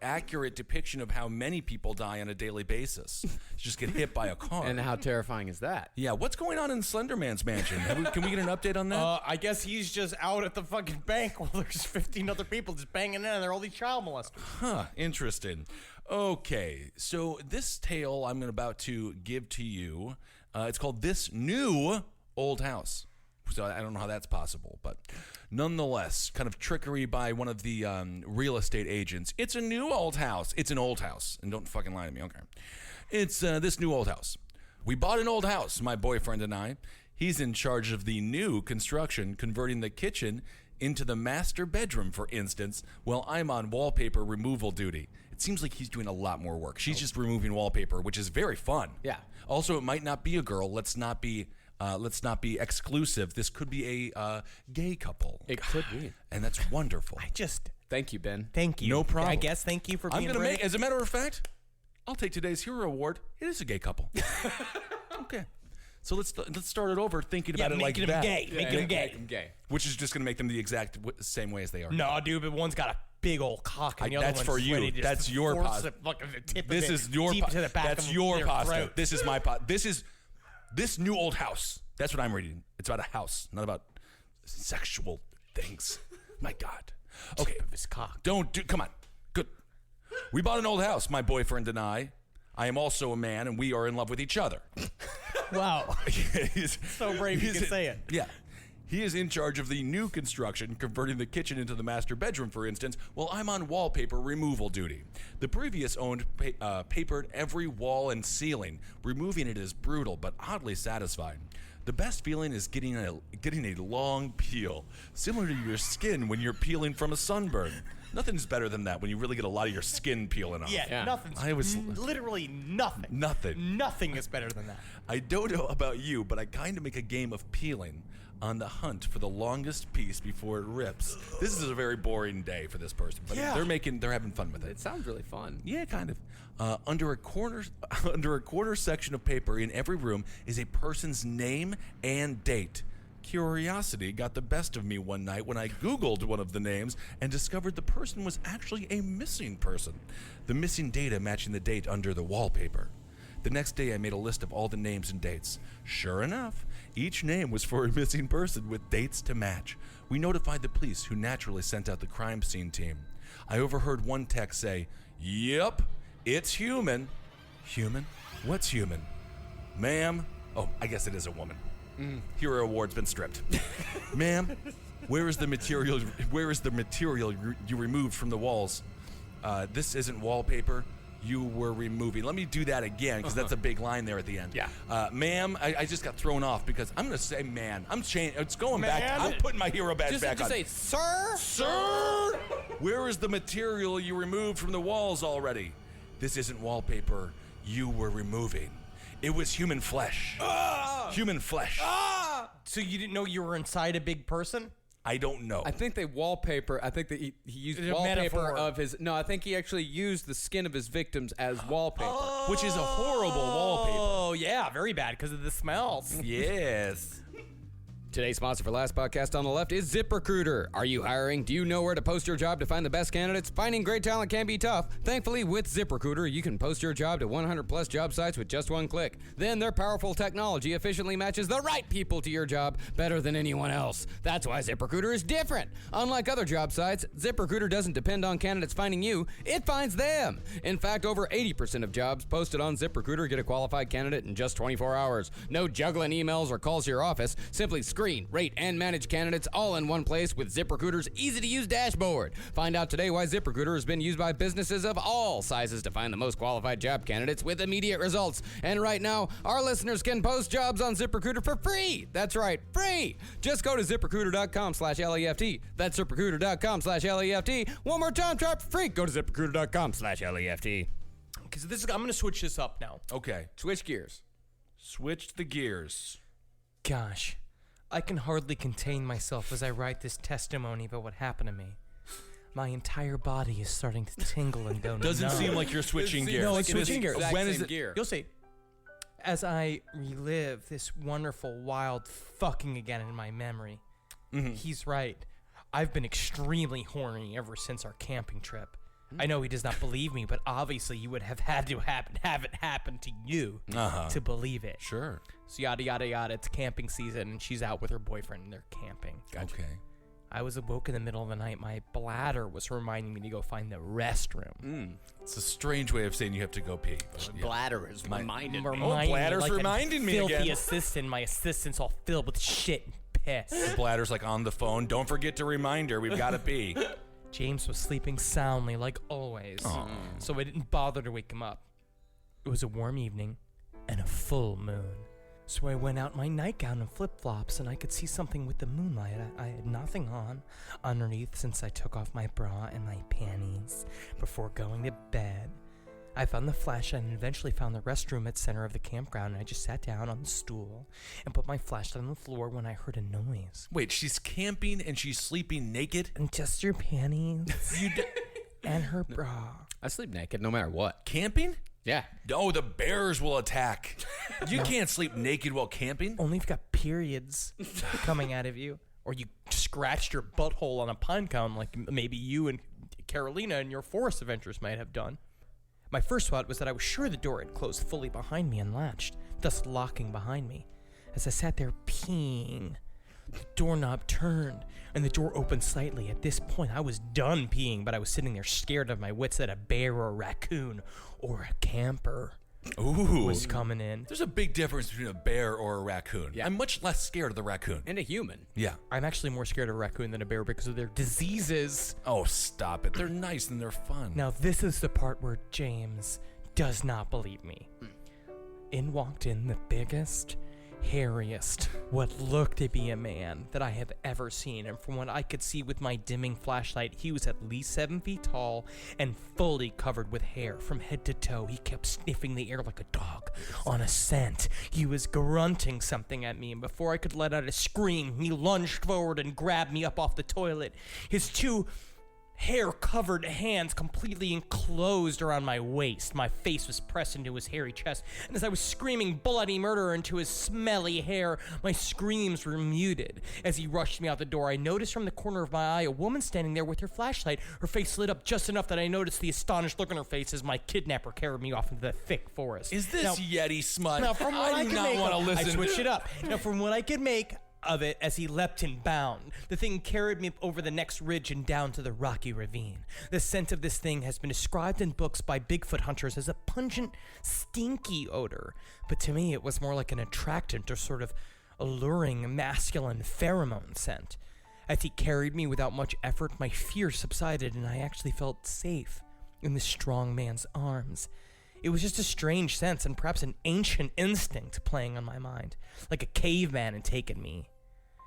accurate depiction of how many people die on a daily basis. Just get hit by a car. And how terrifying is that? Yeah, what's going on in Slenderman's mansion? Can we get an update on that? I guess he's just out at the fucking bank while there's 15 other people just banging in, and they're all these child molesters. Huh, interesting. Okay, so this tale I'm about to give to you, it's called This New Old House. So I don't know how that's possible, but nonetheless, kind of trickery by one of the real estate agents. It's a new old house. It's an old house. And don't fucking lie to me, okay? It's this new old house. We bought an old house, my boyfriend and I. He's in charge of the new construction, converting the kitchen into the master bedroom, for instance, while I'm on wallpaper removal duty. It seems like he's doing a lot more work. She's just removing wallpaper, which is very fun. Yeah. Also, it might not be a girl. Let's not be exclusive. This could be a gay couple. It could be. And that's wonderful. Thank you, Ben. Thank you. No problem. I guess thank you for being I'm gonna brave. make, as a matter of fact, I'll take today's hero award. It is a gay couple. Okay. So let's start it over thinking about it like making that. them gay. Making them gay. Make him gay. Which is just going to make them the exact same way as they are. No, dude, but one's got a big old cock, and the other That's one's for you. ready to That's just your force pasta. the fucking tip This of it is your deep to the back That's of your their pasta. throat. This is my pasta. This new old house. That's what I'm reading. It's about a house, not about sexual things. My God. Okay. His cock. Come on. Good. We bought an old house, my boyfriend and I. I am also a man, and we are in love with each other. Wow. He's- So brave you he's can in- say it. Yeah. He is in charge of the new construction, converting the kitchen into the master bedroom, for instance, while I'm on wallpaper removal duty. The previous owned papered every wall and ceiling. Removing it is brutal, but oddly satisfying. The best feeling is getting a long peel, similar to your skin when you're peeling from a sunburn. Nothing's better than that when you really get a lot of your skin peeling off. Yeah, nothing's. I was- literally nothing. Nothing. Nothing is better than that. I don't know about you, but I kind of make a game of peeling on the hunt for the longest piece before it rips. This is a very boring day for this person, but Yeah. they're having fun with it. It sounds really fun. Yeah, kind of. Under a quarter section of paper in every room is a person's name and date. Curiosity got the best of me one night when I Googled one of the names and discovered the person was actually a missing person. The missing data matching the date under the wallpaper. The next day I made a list of all the names and dates. Sure enough, each name was for a missing person with dates to match. We notified the police, who naturally sent out the crime scene team. I overheard one text say, "Yep, it's human." Human? What's human? Ma'am? Oh, I guess it is a woman. Hero award's been stripped. Ma'am, where is the material you removed from the walls? This isn't wallpaper. You were removing. Let me do that again, because that's a big line there at the end. Yeah. Ma'am, I just got thrown off because I'm going to say man. It's going back. Man? I'm putting my hero badge Just back on. say, sir. Sir, where is the material you removed from the walls already? This isn't wallpaper. You were removing. It was human flesh. Human flesh. So you didn't know you were inside a big person? I don't know. I think they wallpaper. I think that he used It's a wallpaper metaphor. of his. No, I think he actually used the skin of his victims as wallpaper. Which is a horrible wallpaper. Oh, yeah, very bad because of the smells. Yes. Today's sponsor for Last Podcast on the Left is ZipRecruiter. Are you hiring? Do you know where to post your job to find the best candidates? Finding great talent can be tough. Thankfully, with ZipRecruiter, you can post your job to 100 plus job sites with just one click. Then their powerful technology efficiently matches the right people to your job better than anyone else. That's why ZipRecruiter is different. Unlike other job sites, ZipRecruiter doesn't depend on candidates finding you, it finds them. In fact, over 80% of jobs posted on ZipRecruiter get a qualified candidate in just 24 hours. No juggling emails or calls to your office. Simply screen, rate, and manage candidates all in one place with ZipRecruiter's easy-to-use dashboard. Find out today why ZipRecruiter has been used by businesses of all sizes to find the most qualified job candidates with immediate results. And right now, our listeners can post jobs on ZipRecruiter for free. That's right, free. Just go to ZipRecruiter.com/LEFT. That's ZipRecruiter.com/LEFT. One more time, try it for free. Go to ZipRecruiter.com/LEFT. Because I'm going to switch this up now. Okay. Switch gears. Switch the gears. Gosh, I can hardly contain myself as I write this testimony about what happened to me. My entire body is starting to tingle and go Doesn't numb. seem like you're switching gears. No, it's switching gears. Exact When is same it? gear. You'll see. As I relive this wonderful, wild fucking again in my memory, he's right. I've been extremely horny ever since our camping trip. I know he does not believe me, but obviously you would have had to have it happen to you to believe it. Sure. So yada yada yada. It's camping season, and she's out with her boyfriend, and they're camping. Okay. I was awoke in the middle of the night. My bladder was reminding me to go find the restroom. It's a strange way of saying you have to go pee. But yeah. Bladder is reminded me. Reminding me bladder's like a reminding me filthy again. assistant. My assistant's all filled with shit and piss. The bladder's like on the phone. Don't forget to remind her we've got to pee. James was sleeping soundly, like always, so I didn't bother to wake him up. It was a warm evening and a full moon. So I went out in my nightgown and flip-flops, and I could see something with the moonlight. I had nothing on underneath since I took off my bra and my panties before going to bed. I found the flashlight and eventually found the restroom at the center of the campground, and I just sat down on the stool and put my flashlight on the floor when I heard a noise. Wait, she's camping and she's sleeping naked? And just your panties and her bra. I sleep naked no matter what. Camping? Yeah. Oh, the bears will attack. You can't sleep naked while camping. Only if you've got periods coming out of you, or you scratched your butthole on a pine cone like maybe you and Carolina in your forest adventures might have done. My first thought was that I was sure the door had closed fully behind me and latched, thus locking behind me. As I sat there peeing, the doorknob turned and the door opened slightly. At this point, I was done peeing, but I was sitting there scared of my wits that a bear or a raccoon or a camper Ooh. was coming in. There's a big difference between a bear or a raccoon. Yeah. I'm much less scared of the raccoon. And a human. Yeah. I'm actually more scared of a raccoon than a bear because of their diseases. Oh, stop it. They're nice and they're fun. Now, this is the part where James does not believe me. In walked in the biggest, hairiest, what looked to be a man that I have ever seen. And from what I could see with my dimming flashlight, he was at least 7 feet tall and fully covered with hair from head to toe. He kept sniffing the air like a dog on a scent. He was grunting something at me, and before I could let out a scream, he lunged forward and grabbed me up off the toilet. His two hair-covered hands completely enclosed around my waist. My face was pressed into his hairy chest, and as I was screaming bloody murder into his smelly hair, my screams were muted. As he rushed me out the door, I noticed from the corner of my eye a woman standing there with her flashlight. Her face lit up just enough that I noticed the astonished look on her face as my kidnapper carried me off into the thick forest. Is this Now- Yeti smut? Now, from what I do could not make want to of, listen. I switched it up. Now, from what I could make of it, as he leapt and bound, the thing carried me over the next ridge and down to the rocky ravine. The scent of this thing has been described in books by Bigfoot hunters as a pungent, stinky odor, but to me it was more like an attractant or sort of alluring, masculine pheromone scent. As he carried me without much effort, my fear subsided and I actually felt safe in the strong man's arms. It was just a strange sense and perhaps an ancient instinct playing on my mind, like a caveman had taken me.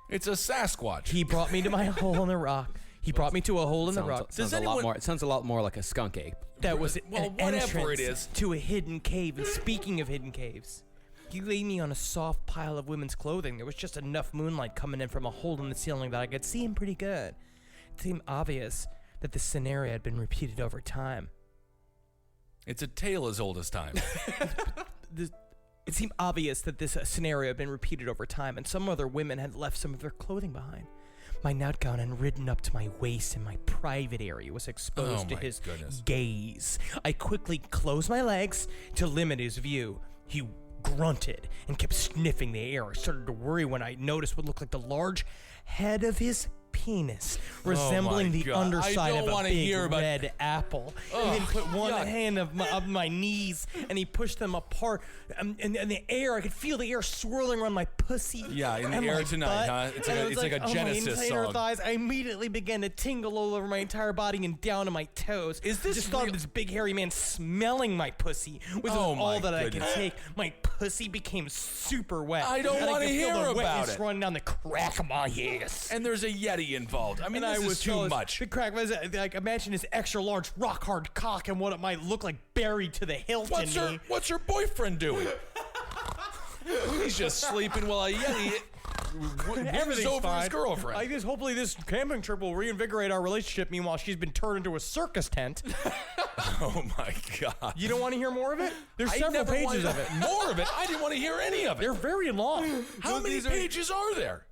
It's a Sasquatch. He brought me to my hole in the rock. He brought me to a hole in the rock. Sounds a lot more. It sounds a lot more like a skunk ape. That was Well, an whatever entrance it is. to a hidden cave. And speaking of hidden caves, You laid me on a soft pile of women's clothing. There was just enough moonlight coming in from a hole in the ceiling that I could see him pretty good. It seemed obvious that this scenario had been repeated over time. It's a tale as old as time. It seemed obvious that this scenario had been repeated over time, and some other women had left some of their clothing behind. My nightgown had ridden up to my waist, and my private area was exposed to his gaze. I quickly closed my legs to limit his view. He grunted and kept sniffing the air. I started to worry when I noticed what looked like the large head of his penis, resembling the underside of a big red apple. He then put one hand of my knees, and he pushed them apart. In the air, I could feel the air swirling around my pussy. Yeah, in the and air my tonight, butt. huh? It's like a my Genesis entire song. thighs. I immediately began to tingle all over my entire body and down to my toes. Is this just thought of this big hairy man smelling my pussy was all that I could take. My pussy became super wet. I don't want to hear the about wetness it. running down the crack of my ass. And there's a Yeti involved. I mean, And this I is too much. The crack was like, imagine this extra large rock hard cock and what it might look like buried to the hilt in me. What's her boyfriend doing? He's just sleeping while a Yeti wins Everything's over fine. his girlfriend. I guess hopefully this camping trip will reinvigorate our relationship. Meanwhile, she's been turned into a circus tent. Oh my God! You don't want to hear more of it? There's several never pages wanted of it. More of it? I didn't want to hear any of it. They're very long. How many pages are there?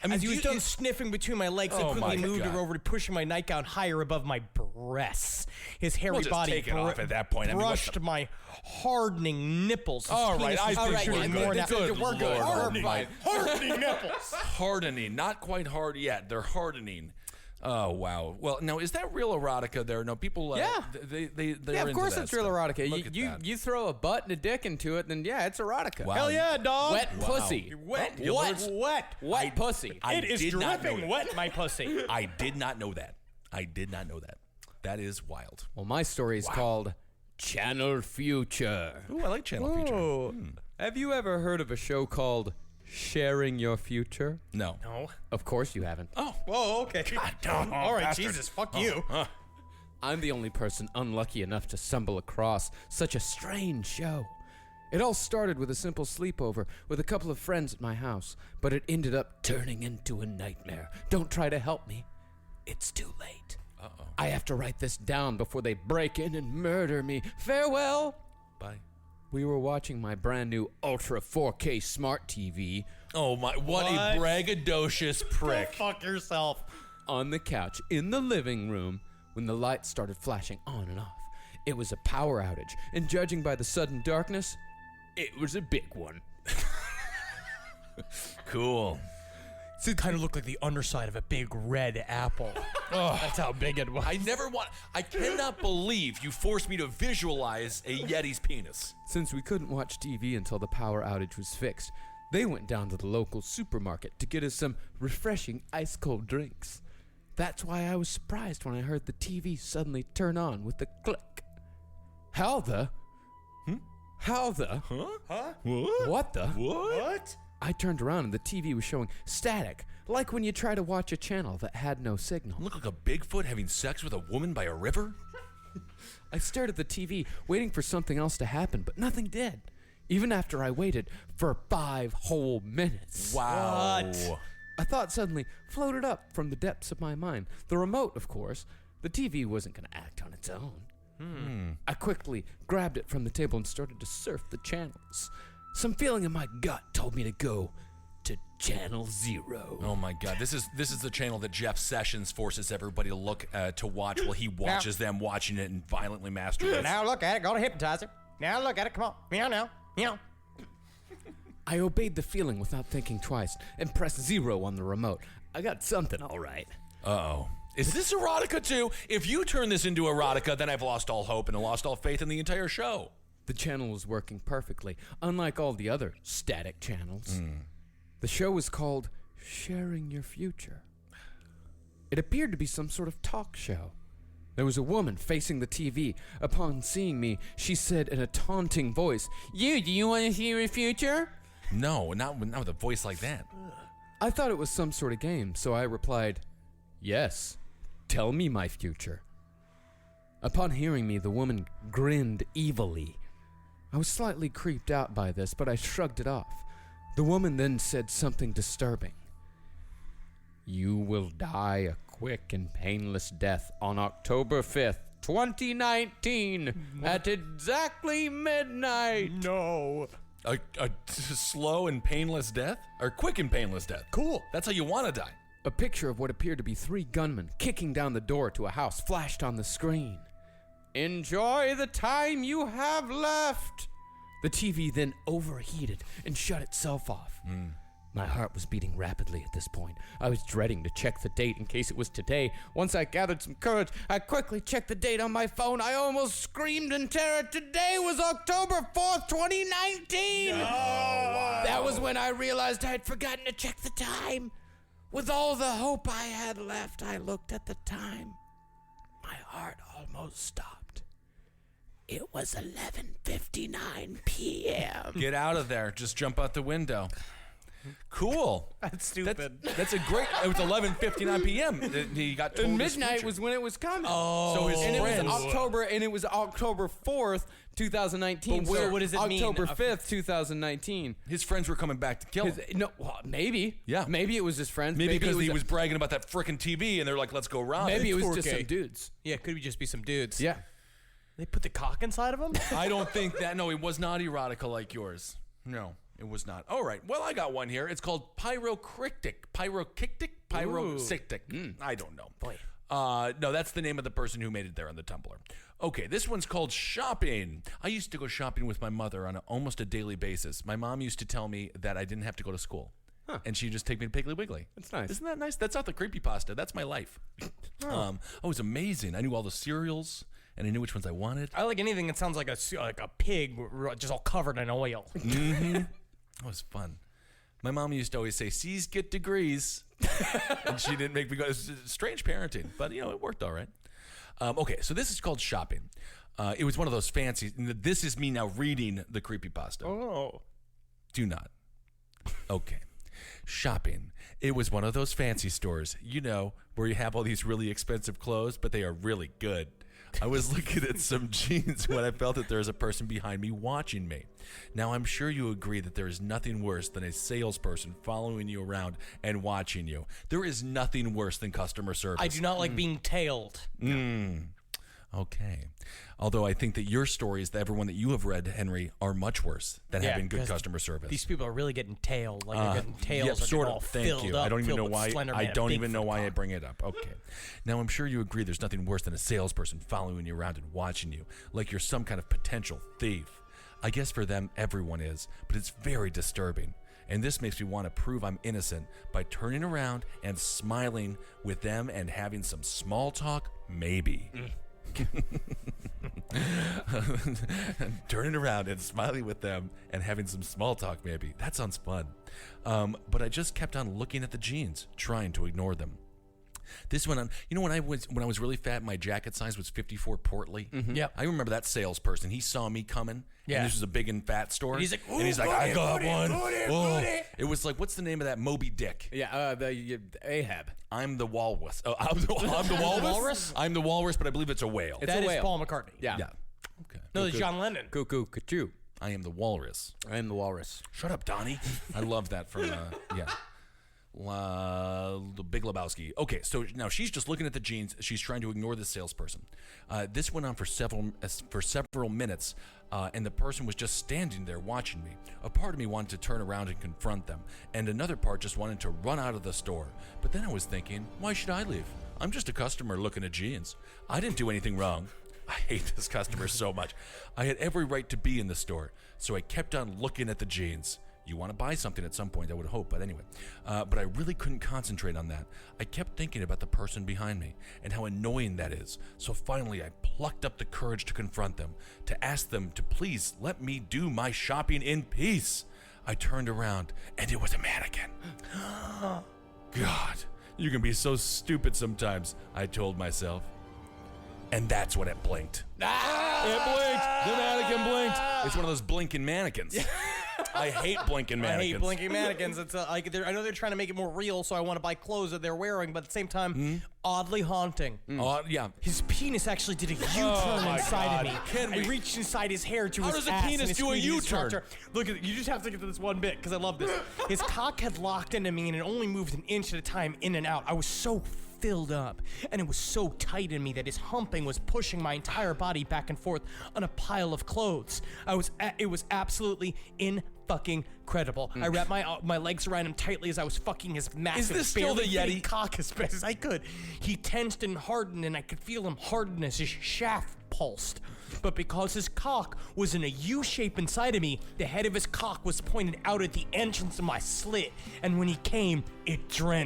I mean, As he was done sniffing between my legs, I Oh quickly my moved God. her over to pushing my nightgown higher above my breasts. His hairy We'll just body take it off at that point. I mean, what brushed my hardening nipples. His All right, penis I was think protruding we're more good. now. Good We're good. Lord We're Almighty. fine. Hardening nipples. Hardening, not quite hard yet. They're hardening. Oh wow. Well, now is that real erotica? There, no people. Yeah. They're Yeah, of into course that it's real stuff. erotica. Look at that. You throw a butt and a dick into it, then yeah, it's erotica. Wow. Hell yeah, dog. Wet pussy. Wet. You learned- Wet. Pussy. I It is did not know dripping that. wet, my pussy. I did not know that. I did not know that. That is wild. Well, my story is called Channel Future. Ooh, I like Channel Future. Have you ever heard of a show called Sharing Your Future? No. No. Of course you haven't. Oh. Whoa, okay. All right, Jesus, fuck you. I'm the only person unlucky enough to stumble across such a strange show. It all started with a simple sleepover with a couple of friends at my house, but it ended up turning into a nightmare. Don't try to help me. It's too late. Uh-oh. I have to write this down before they break in and murder me. Farewell. Bye. We were watching my brand new Ultra 4K smart TV Oh my! What a What? braggadocious prick! Fuck yourself. on the couch in the living room when the lights started flashing on and off. It was a power outage, and judging by the sudden darkness, it was a big one. Cool. It kind of looked like the underside of a big red apple. That's how big it was. I cannot believe you forced me to visualize a Yeti's penis. Since we couldn't watch TV until the power outage was fixed, they went down to the local supermarket to get us some refreshing ice-cold drinks. That's why I was surprised when I heard the TV suddenly turn on with a click. How the? How the? Huh? What the? What? I turned around and the TV was showing static, like when you try to watch a channel that had no signal. Look like a Bigfoot having sex with a woman by a river? I stared at the TV, waiting for something else to happen, but nothing did. Even after I waited for 5 whole minutes. Wow. What? A thought suddenly floated up from the depths of my mind. The remote, of course. The TV wasn't going to act on its own. I quickly grabbed it from the table and started to surf the channels. Some feeling in my gut told me to go to Channel 0. Oh my God! This is the channel that Jeff Sessions forces everybody to look to watch while he watches them watching it and violently masturbates. Now look at it. Go to hypnotizer. Now look at it. Come on. Meow now. Meow. I obeyed the feeling without thinking twice and pressed 0 on the remote. I got something all right. Uh-oh. Is this erotica too? If you turn this into erotica, then I've lost all hope and lost all faith in the entire show. The channel was working perfectly, unlike all the other static channels. The show was called Sharing Your Future. It appeared to be some sort of talk show. There was a woman facing the TV. Upon seeing me, she said in a taunting voice, do you want to see your future? No, not with a voice like that. I thought it was some sort of game, so I replied, yes, tell me my future. Upon hearing me, the woman grinned evilly. I was slightly creeped out by this, but I shrugged it off. The woman then said something disturbing. You will die a quick and painless death on October 5th, 2019, at exactly midnight. No. A slow and painless death? Or quick and painless death? Cool. That's how you want to die. A picture of what appeared to be 3 gunmen kicking down the door to a house flashed on the screen. Enjoy the time you have left. The TV then overheated and shut itself off. My heart was beating rapidly at this point. I was dreading to check the date in case it was today. Once I gathered some courage, I quickly checked the date on my phone. I almost screamed in terror. Today was October 4th, 2019. No. That was when I realized I had forgotten to check the time. With all the hope I had left, I looked at the time. My heart almost stopped. It was 11:59 p.m. Get out of there. Just jump out the window. Cool. That's stupid. That's a great. It was 11:59 p.m. He got told And his midnight future. was when it was coming. So his and friends. it was October 4th, 2019. But what does it mean? October 5th, 2019. His friends were coming back to kill him. Maybe. Yeah. Maybe it was his friends. Maybe because he was bragging about that frickin' TV, and they're like, "Let's go rob it." Maybe it was It's just 4K. some dudes. Yeah, it could just be some dudes. Yeah. They put the cock inside of him? I don't think that. No, it was not erotica like yours. No, it was not. All right. Well, I got one here. It's called pyrocryptic. Pyrocryptic? Pyrocystic. I don't know. Boy. No, that's the name of the person who made it there on the Tumblr. Okay, this one's called shopping. I used to go shopping with my mother on almost a daily basis. My mom used to tell me that I didn't have to go to school. And she'd just take me to Piggly Wiggly. That's nice. Isn't that nice? That's not the creepypasta. That's my life. It was amazing. I knew all the cereals, and I knew which ones I wanted. I like anything that sounds like a pig just all covered in oil. It was fun. My mom used to always say, C's get degrees. And she didn't make me go. It's strange parenting, but, it worked all right. Okay, so this is called shopping. It was one of those fancy. This is me now reading the creepypasta. Oh. Do not. Okay. Shopping. It was one of those fancy stores, where you have all these really expensive clothes, but they are really good. I was looking at some jeans when I felt that there was a person behind me watching me. Now, I'm sure you agree that there is nothing worse than a salesperson following you around and watching you. There is nothing worse than customer service. I do not like being tailed. Okay. Although I think that your stories, everyone that you have read, Henry, are much worse than Yeah, having good 'cause customer service. These people are really getting tailed. Like they're getting tails. Yep, are sort getting all of. Thank filled you. Up, I don't even filled know with why. Slender I Man, don't big even know why I cock. bring it up. Okay. Now I'm sure you agree there's nothing worse than a salesperson following you around and watching you, like you're some kind of potential thief. I guess for them, everyone is, but it's very disturbing. And this makes me want to prove I'm innocent by turning around and smiling with them and having some small talk, maybe. Turning around and smiling with them and having some small talk, maybe. That sounds fun. But I just kept on looking at the jeans, trying to ignore them. This one, when I was really fat, my jacket size was 54 portly. Yep. I remember that salesperson. He saw me coming. Yeah. And this was a big and fat store. And he's like, I got one. It was like, what's the name of that Moby Dick? Yeah, the Ahab. I'm the walrus. I'm the walrus. Walrus? I'm the walrus, but I believe it's a whale. That a is whale. Paul McCartney. Yeah. Okay. No, it's John Lennon. Cuckoo, cuckoo. I am the walrus. I am the walrus. Shut up, Donnie. I love that from the Big Lebowski. Okay, so now she's just looking at the jeans. She's trying to ignore this salesperson. This went on for several minutes, and the person was just standing there watching me. A part of me wanted to turn around and confront them, and another part just wanted to run out of the store. But then I was thinking, why should I leave? I'm just a customer looking at jeans. I didn't do anything wrong. I hate this customer so much. I had every right to be in the store, so I kept on looking at the jeans. You want to buy something at some point, I would hope, but anyway. But I really couldn't concentrate on that. I kept thinking about the person behind me and how annoying that is. So finally, I plucked up the courage to confront them, to ask them to please let me do my shopping in peace. I turned around, and it was a mannequin. God, you can be so stupid sometimes, I told myself. And that's when it blinked. It blinked. The mannequin blinked. It's one of those blinking mannequins. I hate blinking I mannequins. hate blinking mannequins. It's like I know they're trying to make it more real, so I want to buy clothes that they're wearing, but at the same time, oddly haunting. Yeah. His penis actually did a U-turn my inside God. of me. Can we- I reached inside his hair to How his does a ass penis and do a squeezed his U-turn? structure. Look at it. You just have to get to this one bit because I love this. His cock had locked into me and it only moved an inch at a time in and out. I was so filled up and it was so tight in me that his humping was pushing my entire body back and forth on a pile of clothes. It was absolutely fucking credible. I wrapped my legs around him tightly as I was fucking his massive, this still the barely Yeti? fitting cock as best as I could. He tensed and hardened, and I could feel him harden as his shaft pulsed. But because his cock was in a U shape inside of me, the head of his cock was pointed out at the entrance of my slit, and when he came, it drenched